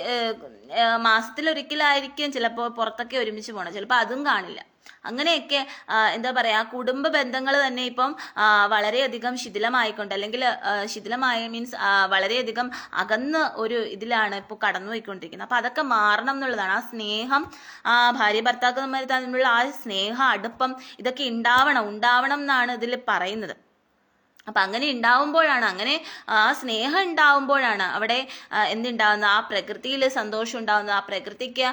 മാസത്തിലൊരിക്കലായിരിക്കും ചിലപ്പോൾ പുറത്തൊക്കെ ഒരുമിച്ച് പോകണം, ചിലപ്പോൾ അതും കാണില്ല. അങ്ങനെയൊക്കെ കുടുംബ ബന്ധങ്ങൾ തന്നെ ഇപ്പം വളരെയധികം ശിഥിലമായിക്കൊണ്ട്, അല്ലെങ്കിൽ ശിഥിലമായ മീൻസ് വളരെയധികം അകന്ന ഒരു ഇതിലാണ് ഇപ്പോൾ കടന്നുപോയിക്കൊണ്ടിരിക്കുന്നത്. അപ്പൊ അതൊക്കെ മാറണം എന്നുള്ളതാണ്. ആ സ്നേഹം, ഭാര്യ ഭർത്താക്കന്മാർ തമ്മിലുള്ള ആ സ്നേഹ അടുപ്പം ഇതൊക്കെ ഉണ്ടാവണം എന്നാണ് ഇതിൽ പറയുന്നത്. അപ്പൊ അങ്ങനെ ഉണ്ടാവുമ്പോഴാണ്, അങ്ങനെ ആ സ്നേഹം ഉണ്ടാവുമ്പോഴാണ് അവിടെ എന്തുണ്ടാവുന്നത്, ആ പ്രകൃതിയിൽ സന്തോഷം ഉണ്ടാവുന്നത്, ആ പ്രകൃതിക്ക്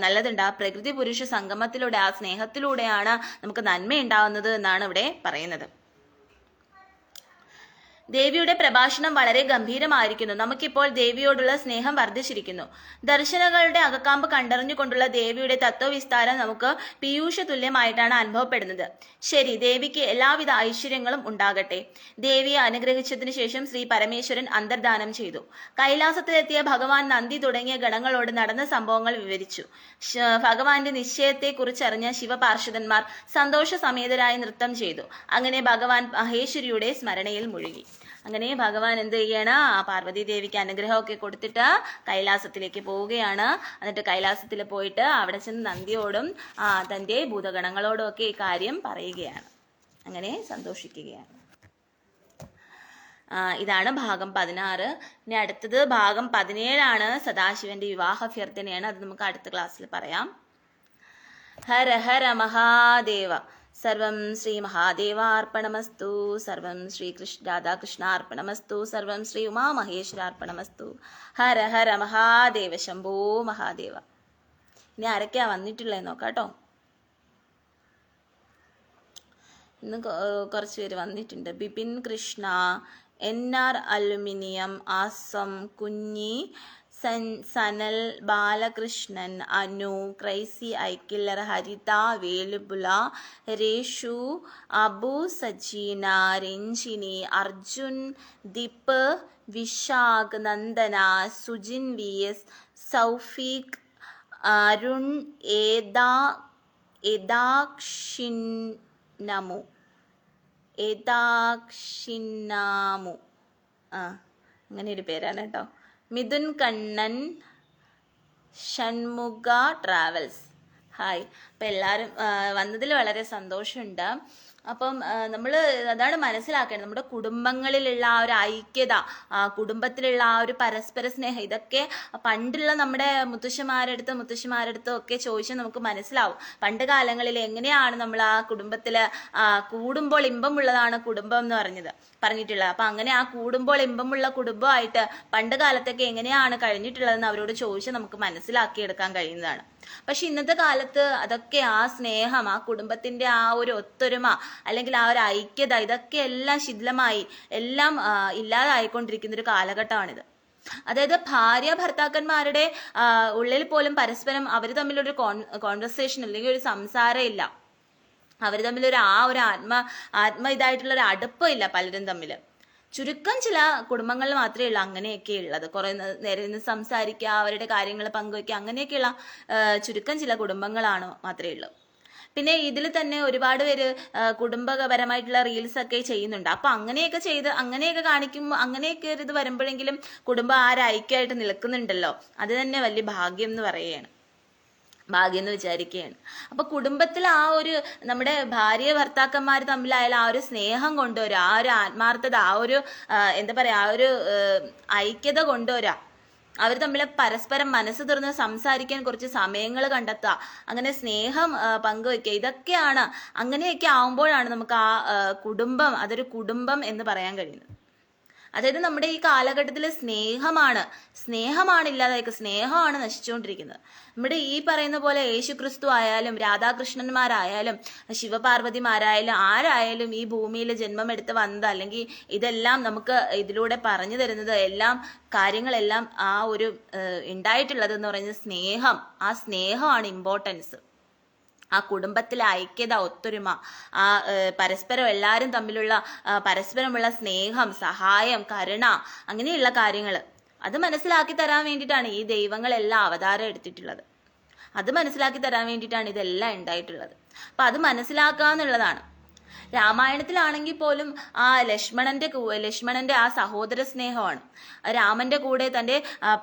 നല്ലതുണ്ട്. ആ പ്രകൃതി പുരുഷ സംഗമത്തിലൂടെ, ആ സ്നേഹത്തിലൂടെയാണ് നമുക്ക് നന്മ ഉണ്ടാവുന്നത് എന്നാണ് ഇവിടെ പറയുന്നത്. ദേവിയുടെ പ്രഭാഷണം വളരെ ഗംഭീരമായിരിക്കുന്നു. നമുക്കിപ്പോൾ ദേവിയോടുള്ള സ്നേഹം വർദ്ധിച്ചിരിക്കുന്നു. ദർശനങ്ങളുടെ അകക്കാമ്പ് കണ്ടറിഞ്ഞുകൊണ്ടുള്ള ദേവിയുടെ തത്വവിസ്താരം നമുക്ക് പീയൂഷ തുല്യമായിട്ടാണ് അനുഭവപ്പെടുന്നത്. ശരി, ദേവിക്ക് എല്ലാവിധ ഐശ്വര്യങ്ങളും ഉണ്ടാകട്ടെ. ദേവിയെ അനുഗ്രഹിച്ചതിന് ശേഷം ശ്രീ പരമേശ്വരൻ അന്തർദാനം ചെയ്തു. കൈലാസത്തിലെത്തിയ ഭഗവാൻ നന്ദി തുടങ്ങിയ ഗണങ്ങളോട് നടന്ന സംഭവങ്ങൾ വിവരിച്ചു. ഭഗവാന്റെ നിശ്ചയത്തെ കുറിച്ചറിഞ്ഞ ശിവപാർഷദന്മാർ സന്തോഷ സമേതരായി നൃത്തം ചെയ്തു. അങ്ങനെ ഭഗവാൻ മഹേശ്വരിയുടെ സ്മരണയിൽ മുഴുകി. അങ്ങനെ ഭഗവാൻ എന്ത് ചെയ്യാണ്, പാർവതി ദേവിക്ക് അനുഗ്രഹമൊക്കെ കൊടുത്തിട്ട് കൈലാസത്തിലേക്ക് പോവുകയാണ്. എന്നിട്ട് കൈലാസത്തിൽ പോയിട്ട് അവിടെ ചെന്ന് നന്ദിയോടും തൻ്റെ ഭൂതഗണങ്ങളോടും ഒക്കെ ഈ കാര്യം പറയുകയാണ്. അങ്ങനെ സന്തോഷിക്കുകയാണ്. ഇതാണ് ഭാഗം 16. ഇനി അടുത്തത് ഭാഗം 17 സദാശിവന്റെ വിവാഹാഭ്യർത്ഥനയാണ്. അത് നമുക്ക് അടുത്ത ക്ലാസ്സിൽ പറയാം. ഹര ഹര മഹാദേവ. സർവം ശ്രീ മഹാദേവാർപ്പണമസ്തു. സർവം ശ്രീ രാധാകൃഷ്ണാർപ്പണമസ്തു. സർവം ശ്രീ ഉമാമഹേശ്വരാർപ്പണമസ്തു. ഹര ഹര മഹാദേവ. ശംഭോ മഹാദേവ. ഇനി ആരൊക്കെയാ വന്നിട്ടുള്ളത് നോക്കാട്ടോ. ഇന്ന് കുറച്ച് പേര് വന്നിട്ടുണ്ട്. ബിപിൻ കൃഷ്ണ, NR അലുമിനിയം, ആസം, കുഞ്ഞി, സനൽ, ബാലകൃഷ്ണൻ, അനു, ക്രൈസി ഐക്കില്ലർ, ഹരിത, വേലുപുല, രേഷു, അബു, സജീന, രഞ്ജിനി, അർജുൻ, ദീപ്, വിശാഖ്, നന്ദന, സുജിൻ VS, സൗഫീഖ്, അരുൺ, ഏതാക്ഷിന്നാമു അങ്ങനെ ഒരു പേരാണ് കേട്ടോ. മിഥുൻ കണ്ണൻ, ഷൺമുഖ ട്രാവൽസ്. ഹായ്. അപ്പം എല്ലാവരും വന്നതിൽ വളരെ സന്തോഷമുണ്ട്. അപ്പം നമ്മൾ അതാണ് മനസ്സിലാക്കേണ്ടത്, നമ്മുടെ കുടുംബങ്ങളിലുള്ള ആ ഒരു ഐക്യത, കുടുംബത്തിലുള്ള ആ ഒരു പരസ്പര സ്നേഹം, ഇതൊക്കെ പണ്ടുള്ള നമ്മുടെ മുത്തശ്ശിമാരടുത്തും ഒക്കെ ചോദിച്ചാൽ നമുക്ക് മനസ്സിലാവും. പണ്ട് കാലങ്ങളിൽ എങ്ങനെയാണ് നമ്മൾ ആ കുടുംബത്തിൽ കൂടുമ്പോൾ ഇമ്പമുള്ളതാണ് കുടുംബം എന്ന് പറഞ്ഞിട്ടുള്ളത്. അപ്പം അങ്ങനെ ആ കൂടുമ്പോൾ ഇമ്പമുള്ള കുടുംബമായിട്ട് പണ്ട് കാലത്തൊക്കെ എങ്ങനെയാണ് കഴിഞ്ഞിട്ടുള്ളതെന്ന് അവരോട് ചോദിച്ചാൽ നമുക്ക് മനസ്സിലാക്കിയെടുക്കാൻ കഴിയുന്നതാണ്. പക്ഷെ ഇന്നത്തെ കാലത്ത് അതൊക്കെ, ആ സ്നേഹം, ആ കുടുംബത്തിന്റെ ആ ഒരു ഒത്തൊരുമ, അല്ലെങ്കിൽ ആ ഒരു ഐക്യത, ഇതൊക്കെ എല്ലാം ശിഥിലമായി എല്ലാം ഇല്ലാതായിക്കൊണ്ടിരിക്കുന്ന ഒരു കാലഘട്ടമാണിത്. അതായത് ഭാര്യ ഭർത്താക്കന്മാരുടെ ഉള്ളിൽ പോലും പരസ്പരം അവർ തമ്മിലൊരു കോൺവെർസേഷൻ അല്ലെങ്കിൽ ഒരു സംസാരം ഇല്ല. അവർ തമ്മിലൊരു ഒരു ആത്മ ഇതായിട്ടുള്ള ഒരു അടുപ്പമില്ല പലരും തമ്മിൽ. ചുരുക്കം ചില കുടുംബങ്ങളിൽ മാത്രമേ ഉള്ളൂ അങ്ങനെയൊക്കെ ഉള്ളത്. കുറെ നേരം നിന്ന് സംസാരിക്കുക, അവരുടെ കാര്യങ്ങൾ പങ്കുവയ്ക്കുക, അങ്ങനെയൊക്കെയുള്ള ചുരുക്കം ചില കുടുംബങ്ങളാണ് മാത്രമേ ഉള്ളൂ. പിന്നെ ഇതിൽ തന്നെ ഒരുപാട് പേര് കുടുംബപരമായിട്ടുള്ള റീൽസ് ഒക്കെ ചെയ്യുന്നുണ്ട്. അപ്പൊ അങ്ങനെയൊക്കെ ചെയ്ത് അങ്ങനെയൊക്കെ കാണിക്കുമ്പോൾ അങ്ങനെയൊക്കെ ഒരു ഇത് വരുമ്പോഴെങ്കിലും കുടുംബം ഐക്യമായിട്ട് നിൽക്കുന്നുണ്ടല്ലോ, അത് തന്നെ വലിയ ഭാഗ്യം എന്ന് പറയുകയാണ്, ഭാഗ്യം എന്ന് വിചാരിക്കുകയാണ്. അപ്പൊ കുടുംബത്തിൽ ആ ഒരു നമ്മുടെ ഭാര്യ ഭർത്താക്കന്മാർ തമ്മിലായാലും ആ ഒരു സ്നേഹം കൊണ്ടുവരിക, ആ ഒരു ആത്മാർത്ഥത, ആ ഒരു എന്താ പറയാ, ആ ഒരു ഐക്യത കൊണ്ടുവരിക, അവർ തമ്മിൽ പരസ്പരം മനസ്സ് തുറന്ന് സംസാരിക്കാൻ കുറച്ച് സമയങ്ങൾ കണ്ടെത്തുക, അങ്ങനെ സ്നേഹം പങ്കുവെക്കുക, ഇതൊക്കെയാണ്. അങ്ങനെയൊക്കെ ആവുമ്പോഴാണ് നമുക്ക് ആ കുടുംബം, അതൊരു കുടുംബം എന്ന് പറയാൻ കഴിയുന്നത്. അതായത് നമ്മുടെ ഈ കാലഘട്ടത്തിൽ സ്നേഹമാണ് ഇല്ലാതായിരിക്കുക, സ്നേഹമാണ് നശിച്ചുകൊണ്ടിരിക്കുന്നത്. നമ്മുടെ ഈ പറയുന്ന പോലെ യേശു ക്രിസ്തു ആയാലും രാധാകൃഷ്ണന്മാരായാലും ശിവപാർവതിമാരായാലും ആരായാലും ഈ ഭൂമിയിൽ ജന്മമെടുത്ത് വന്നത്, അല്ലെങ്കിൽ ഇതെല്ലാം നമുക്ക് ഇതിലൂടെ പറഞ്ഞു തരുന്നത് കാര്യങ്ങളെല്ലാം ആ ഒരു ഉണ്ടായിട്ടുള്ളത് എന്ന് പറയുന്നത് സ്നേഹം. ആ സ്നേഹമാണ് ഇമ്പോർട്ടൻസ്. ആ കുടുംബത്തിലെ ഐക്യത, ഒത്തൊരുമ, ആ പരസ്പരം എല്ലാവരും തമ്മിലുള്ള പരസ്പരമുള്ള സ്നേഹം, സഹായം, കരുണ, അങ്ങനെയുള്ള കാര്യങ്ങൾ അത് മനസ്സിലാക്കി തരാൻ വേണ്ടിയിട്ടാണ് ഈ ദൈവങ്ങളെല്ലാം അവതാരം എടുത്തിട്ടുള്ളത്. അത് മനസ്സിലാക്കി തരാൻ വേണ്ടിയിട്ടാണ് ഇതെല്ലാം ഉണ്ടായിട്ടുള്ളത്. അപ്പൊ അത് മനസ്സിലാക്കുക എന്നുള്ളതാണ്. രാമായണത്തിലാണെങ്കിൽ പോലും ആ ലക്ഷ്മണന്റെ ആ സഹോദര സ്നേഹമാണ്. രാമന്റെ കൂടെ തന്റെ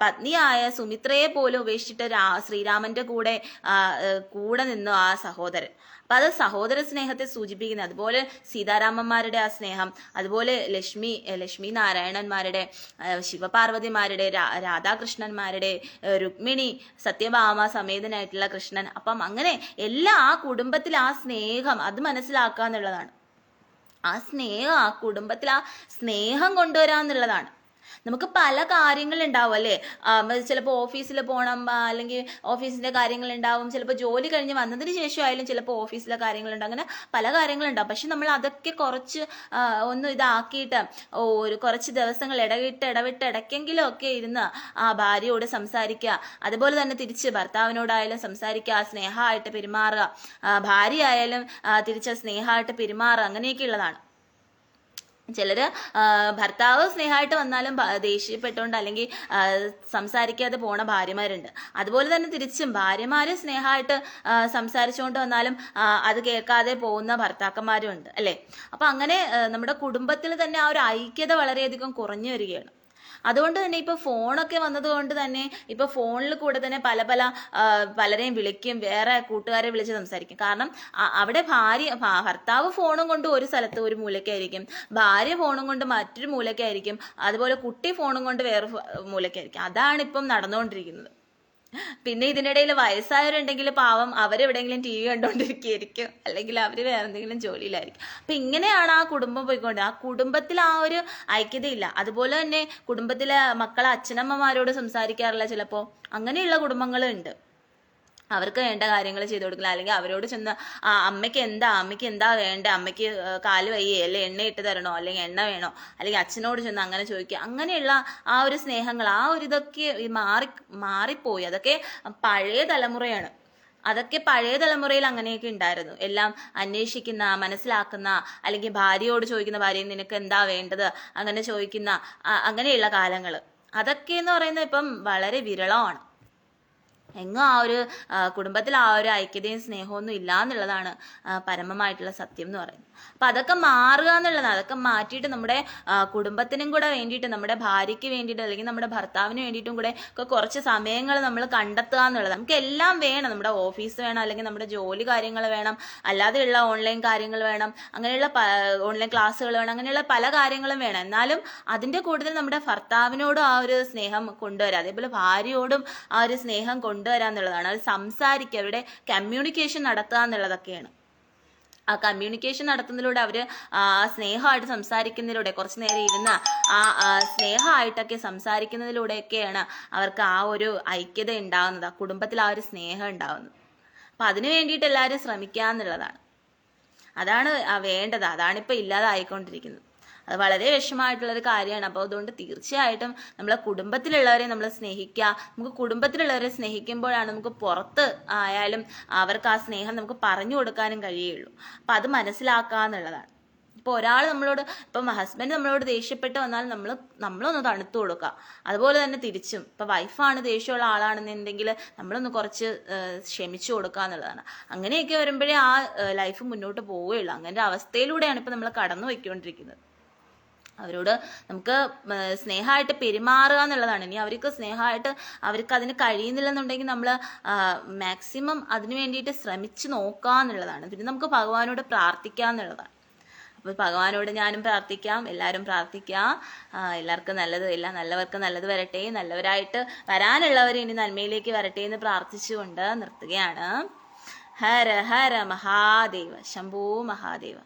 പത്നിയായ സുമിത്രയെ പോലും ഉപേക്ഷിച്ചിട്ട് ശ്രീരാമന്റെ കൂടെ നിന്നു ആ സഹോദരൻ. അപ്പൊ അത് സഹോദര സ്നേഹത്തെ സൂചിപ്പിക്കുന്നത്. അതുപോലെ സീതാരാമന്മാരുടെ ആ സ്നേഹം, അതുപോലെ ലക്ഷ്മി നാരായണന്മാരുടെ, ശിവപാർവതിമാരുടെ, രാധാകൃഷ്ണന്മാരുടെ, രുക്മിണി സത്യഭാമ സമേതനായിട്ടുള്ള കൃഷ്ണൻ. അപ്പം അങ്ങനെ എല്ലാ ആ കുടുംബത്തിൽ ആ സ്നേഹം അത് മനസ്സിലാക്കുക എന്നുള്ളതാണ്. ആ കുടുംബത്തിൽ ആ സ്നേഹം കൊണ്ടുവരാന്നുള്ളതാണ്. നമുക്ക് പല കാര്യങ്ങൾ ഉണ്ടാവും അല്ലേ, ചിലപ്പോൾ ഓഫീസിൽ പോകണം, അല്ലെങ്കിൽ ഓഫീസിന്റെ കാര്യങ്ങൾ ഉണ്ടാവും, ചിലപ്പോൾ ജോലി കഴിഞ്ഞ് വന്നതിന് ശേഷം ആയാലും ചിലപ്പോൾ ഓഫീസിലെ കാര്യങ്ങളുണ്ടാവും, അങ്ങനെ പല കാര്യങ്ങളുണ്ടാവും. പക്ഷെ നമ്മൾ അതൊക്കെ കുറച്ച് ഒന്ന് ഇതാക്കിയിട്ട് ഒരു കുറച്ച് ദിവസങ്ങൾ ഇടവിട്ട് ഇടയ്ക്കെങ്കിലും ഒക്കെ ഇരുന്ന് ആ ഭാര്യയോട് സംസാരിക്കുക, അതുപോലെ തന്നെ തിരിച്ച് ഭർത്താവിനോടായാലും സംസാരിക്കുക, സ്നേഹമായിട്ട് പെരുമാറുക, ഭാര്യ ആയാലും തിരിച്ച് സ്നേഹമായിട്ട് പെരുമാറുക, അങ്ങനെയൊക്കെയുള്ളതാണ്. ചിലര് ഭർത്താവ് സ്നേഹമായിട്ട് വന്നാലും ദേഷ്യപ്പെട്ടുകൊണ്ട് അല്ലെങ്കിൽ സംസാരിക്കാതെ പോണ ഭാര്യമാരുണ്ട്. അതുപോലെ തന്നെ തിരിച്ചും ഭാര്യമാര് സ്നേഹമായിട്ട് സംസാരിച്ചുകൊണ്ട് വന്നാലും അത് കേൾക്കാതെ പോകുന്ന ഭർത്താക്കന്മാരും ഉണ്ട് അല്ലെ. അപ്പൊ അങ്ങനെ നമ്മുടെ കുടുംബത്തിൽ തന്നെ ആ ഒരു ഐക്യത വളരെയധികം കുറഞ്ഞു വരികയാണ്. അതുകൊണ്ട് തന്നെ ഇപ്പൊ ഫോണൊക്കെ വന്നതുകൊണ്ട് തന്നെ ഇപ്പൊ ഫോണിൽ കൂടെ തന്നെ പലരെയും വിളിക്കും, വേറെ കൂട്ടുകാരെ വിളിച്ച് സംസാരിക്കും. കാരണം അവിടെ ഭർത്താവ് ഫോണും കൊണ്ട് ഒരു സ്ഥലത്ത് ഒരു മൂലക്കായിരിക്കും, ഭാര്യ ഫോണും കൊണ്ട് മറ്റൊരു മൂലക്കായിരിക്കും, അതുപോലെ കുട്ടി ഫോണും കൊണ്ട് വേറെ മൂലക്കായിരിക്കും. അതാണ് ഇപ്പം നടന്നുകൊണ്ടിരിക്കുന്നത്. പിന്നെ ഇതിനിടയിൽ വയസ്സായവരുണ്ടെങ്കിൽ പാവം അവരെവിടെയെങ്കിലും TV കണ്ടോണ്ടിരിക്കുകയായിരിക്കും, അല്ലെങ്കിൽ അവര് വേറെ എന്തെങ്കിലും ജോലിയിലായിരിക്കും. അപ്പൊ ഇങ്ങനെയാണ് ആ കുടുംബം പോയിക്കൊണ്ട്. ആ കുടുംബത്തിൽ ആ ഒരു ഐക്യതയില്ല. അതുപോലെ തന്നെ കുടുംബത്തിലെ മക്കളെ അച്ഛനമ്മമാരോട് സംസാരിക്കാറില്ല ചിലപ്പോ. അങ്ങനെയുള്ള കുടുംബങ്ങളുണ്ട്. അവർക്ക് വേണ്ട കാര്യങ്ങൾ ചെയ്തു കൊടുക്കില്ല, അല്ലെങ്കിൽ അവരോട് ചെന്ന് അമ്മയ്ക്ക് എന്താ വേണ്ട, അമ്മയ്ക്ക് കാല് വയ്യേ, അല്ലെ എണ്ണ ഇട്ട് തരണോ, അല്ലെങ്കിൽ എണ്ണ വേണോ, അല്ലെങ്കിൽ അച്ഛനോട് ചെന്ന് അങ്ങനെ ചോദിക്കുക. അങ്ങനെയുള്ള ആ ഒരു സ്നേഹങ്ങൾ, ആ ഒരു ഇതൊക്കെ മാറിപ്പോയി. അതൊക്കെ പഴയ തലമുറയാണ്. അതൊക്കെ പഴയ തലമുറയിൽ അങ്ങനെയൊക്കെ ഉണ്ടായിരുന്നു. എല്ലാം അന്വേഷിക്കുന്ന, മനസ്സിലാക്കുന്ന, അല്ലെങ്കിൽ ഭാര്യയോട് ചോദിക്കുന്ന, ഭാര്യ നിനക്ക് എന്താ വേണ്ടത് അങ്ങനെ ചോദിക്കുന്ന അങ്ങനെയുള്ള കാലങ്ങൾ. അതൊക്കെ എന്ന് പറയുന്നത് ഇപ്പം വളരെ വിരളമാണ്. എങ്ങും ആ ഒരു കുടുംബത്തിൽ ആ ഒരു ഐക്യതയും സ്നേഹമൊന്നും ഇല്ല എന്നുള്ളതാണ് പരമമായിട്ടുള്ള സത്യം എന്ന് പറയുന്നത്. അപ്പൊ അതൊക്കെ മാറുക എന്നുള്ളതാണ്. അതൊക്കെ മാറ്റിയിട്ട് നമ്മുടെ കുടുംബത്തിനും കൂടെ വേണ്ടിയിട്ട്, നമ്മുടെ ഭാര്യയ്ക്ക് വേണ്ടിയിട്ട്, അല്ലെങ്കിൽ നമ്മുടെ ഭർത്താവിന് വേണ്ടിയിട്ടും കൂടെ ഒക്കെ കുറച്ച് സമയങ്ങൾ നമ്മൾ കണ്ടെത്തുക എന്നുള്ളത്. നമുക്ക് എല്ലാം വേണം. നമ്മുടെ ഓഫീസ് വേണം, അല്ലെങ്കിൽ നമ്മുടെ ജോലി കാര്യങ്ങൾ വേണം, അല്ലാതെയുള്ള ഓൺലൈൻ കാര്യങ്ങൾ വേണം, അങ്ങനെയുള്ള ഓൺലൈൻ ക്ലാസ്സുകൾ വേണം, അങ്ങനെയുള്ള പല കാര്യങ്ങളും വേണം. എന്നാലും അതിന്റെ കൂടുതൽ നമ്മുടെ ഭർത്താവിനോടും ആ ഒരു സ്നേഹം കൊണ്ടുവരാം, അതേപോലെ ഭാര്യയോടും ആ ഒരു സ്നേഹം കൊണ്ടുവരാന്നുള്ളതാണ്. അത് സംസാരിക്കുക, അവരുടെ കമ്മ്യൂണിക്കേഷൻ നടത്തുക എന്നുള്ളതൊക്കെയാണ്. ആ കമ്മ്യൂണിക്കേഷൻ നടത്തുന്നതിലൂടെ അവര് സ്നേഹമായിട്ട് സംസാരിക്കുന്നതിലൂടെ, കുറച്ചു നേരം ഇരുന്ന് സ്നേഹമായിട്ടൊക്കെ സംസാരിക്കുന്നതിലൂടെയൊക്കെയാണ് അവർക്ക് ആ ഒരു ഐക്യത ഉണ്ടാവുന്നത്, ആ കുടുംബത്തിൽ ആ ഒരു സ്നേഹം ഉണ്ടാവുന്നത്. അപ്പൊ അതിനു വേണ്ടിയിട്ട് എല്ലാവരും ശ്രമിക്കുക എന്നുള്ളതാണ്. അതാണ് വേണ്ടത്. അതാണിപ്പോൾ ഇല്ലാതായിക്കൊണ്ടിരിക്കുന്നത്. അത് വളരെ വിഷമമായിട്ടുള്ളൊരു കാര്യമാണ്. അപ്പോൾ അതുകൊണ്ട് തീർച്ചയായിട്ടും നമ്മളെ കുടുംബത്തിലുള്ളവരെ നമ്മൾ സ്നേഹിക്കുക. നമുക്ക് കുടുംബത്തിലുള്ളവരെ സ്നേഹിക്കുമ്പോഴാണ് നമുക്ക് പുറത്ത് ആയാലും അവർക്ക് ആ സ്നേഹം നമുക്ക് പറഞ്ഞു കൊടുക്കാനും കഴിയുള്ളൂ. അപ്പം അത് മനസ്സിലാക്കുക എന്നുള്ളതാണ്. ഇപ്പോൾ ഒരാൾ നമ്മളോട്, ഇപ്പം ഹസ്ബൻഡ് നമ്മളോട് ദേഷ്യപ്പെട്ട് വന്നാൽ നമ്മളൊന്ന് തണുത്തു കൊടുക്കുക. അതുപോലെ തന്നെ തിരിച്ചും ഇപ്പം വൈഫാണ് ദേഷ്യമുള്ള ആളാണെന്നുണ്ടെങ്കിൽ നമ്മളൊന്ന് കുറച്ച് ക്ഷമിച്ചു കൊടുക്കുക എന്നുള്ളതാണ്. അങ്ങനെയൊക്കെ വരുമ്പോഴേ ആ ലൈഫ് മുന്നോട്ട് പോവുകയുള്ളൂ. അങ്ങനത്തെ അവസ്ഥയിലൂടെയാണ് ഇപ്പം നമ്മൾ കടന്നു പോയിക്കൊണ്ടിരിക്കുന്നത്. അവരോട് നമുക്ക് സ്നേഹമായിട്ട് പെരുമാറുക എന്നുള്ളതാണ്. ഇനി അവർക്ക് സ്നേഹമായിട്ട് അവർക്ക് അതിന് കഴിയുന്നില്ലെന്നുണ്ടെങ്കിൽ നമ്മൾ മാക്സിമം അതിന് വേണ്ടിയിട്ട് ശ്രമിച്ച് നോക്കുക എന്നുള്ളതാണ്. പിന്നെ നമുക്ക് ഭഗവാനോട് പ്രാർത്ഥിക്കുക എന്നുള്ളതാണ്. അപ്പോൾ ഭഗവാനോട് ഞാനും പ്രാർത്ഥിക്കാം, എല്ലാവരും പ്രാർത്ഥിക്കുക. എല്ലാവർക്കും നല്ലത്, എല്ലാം നല്ലവർക്ക് നല്ലത് വരട്ടെ, നല്ലവരായിട്ട് വരാനുള്ളവർ ഇനി നന്മയിലേക്ക് വരട്ടെ എന്ന് പ്രാർത്ഥിച്ചുകൊണ്ട് നിർത്തുകയാണ്. ഹര ഹര മഹാദേവ, ശംഭോ മഹാദേവ.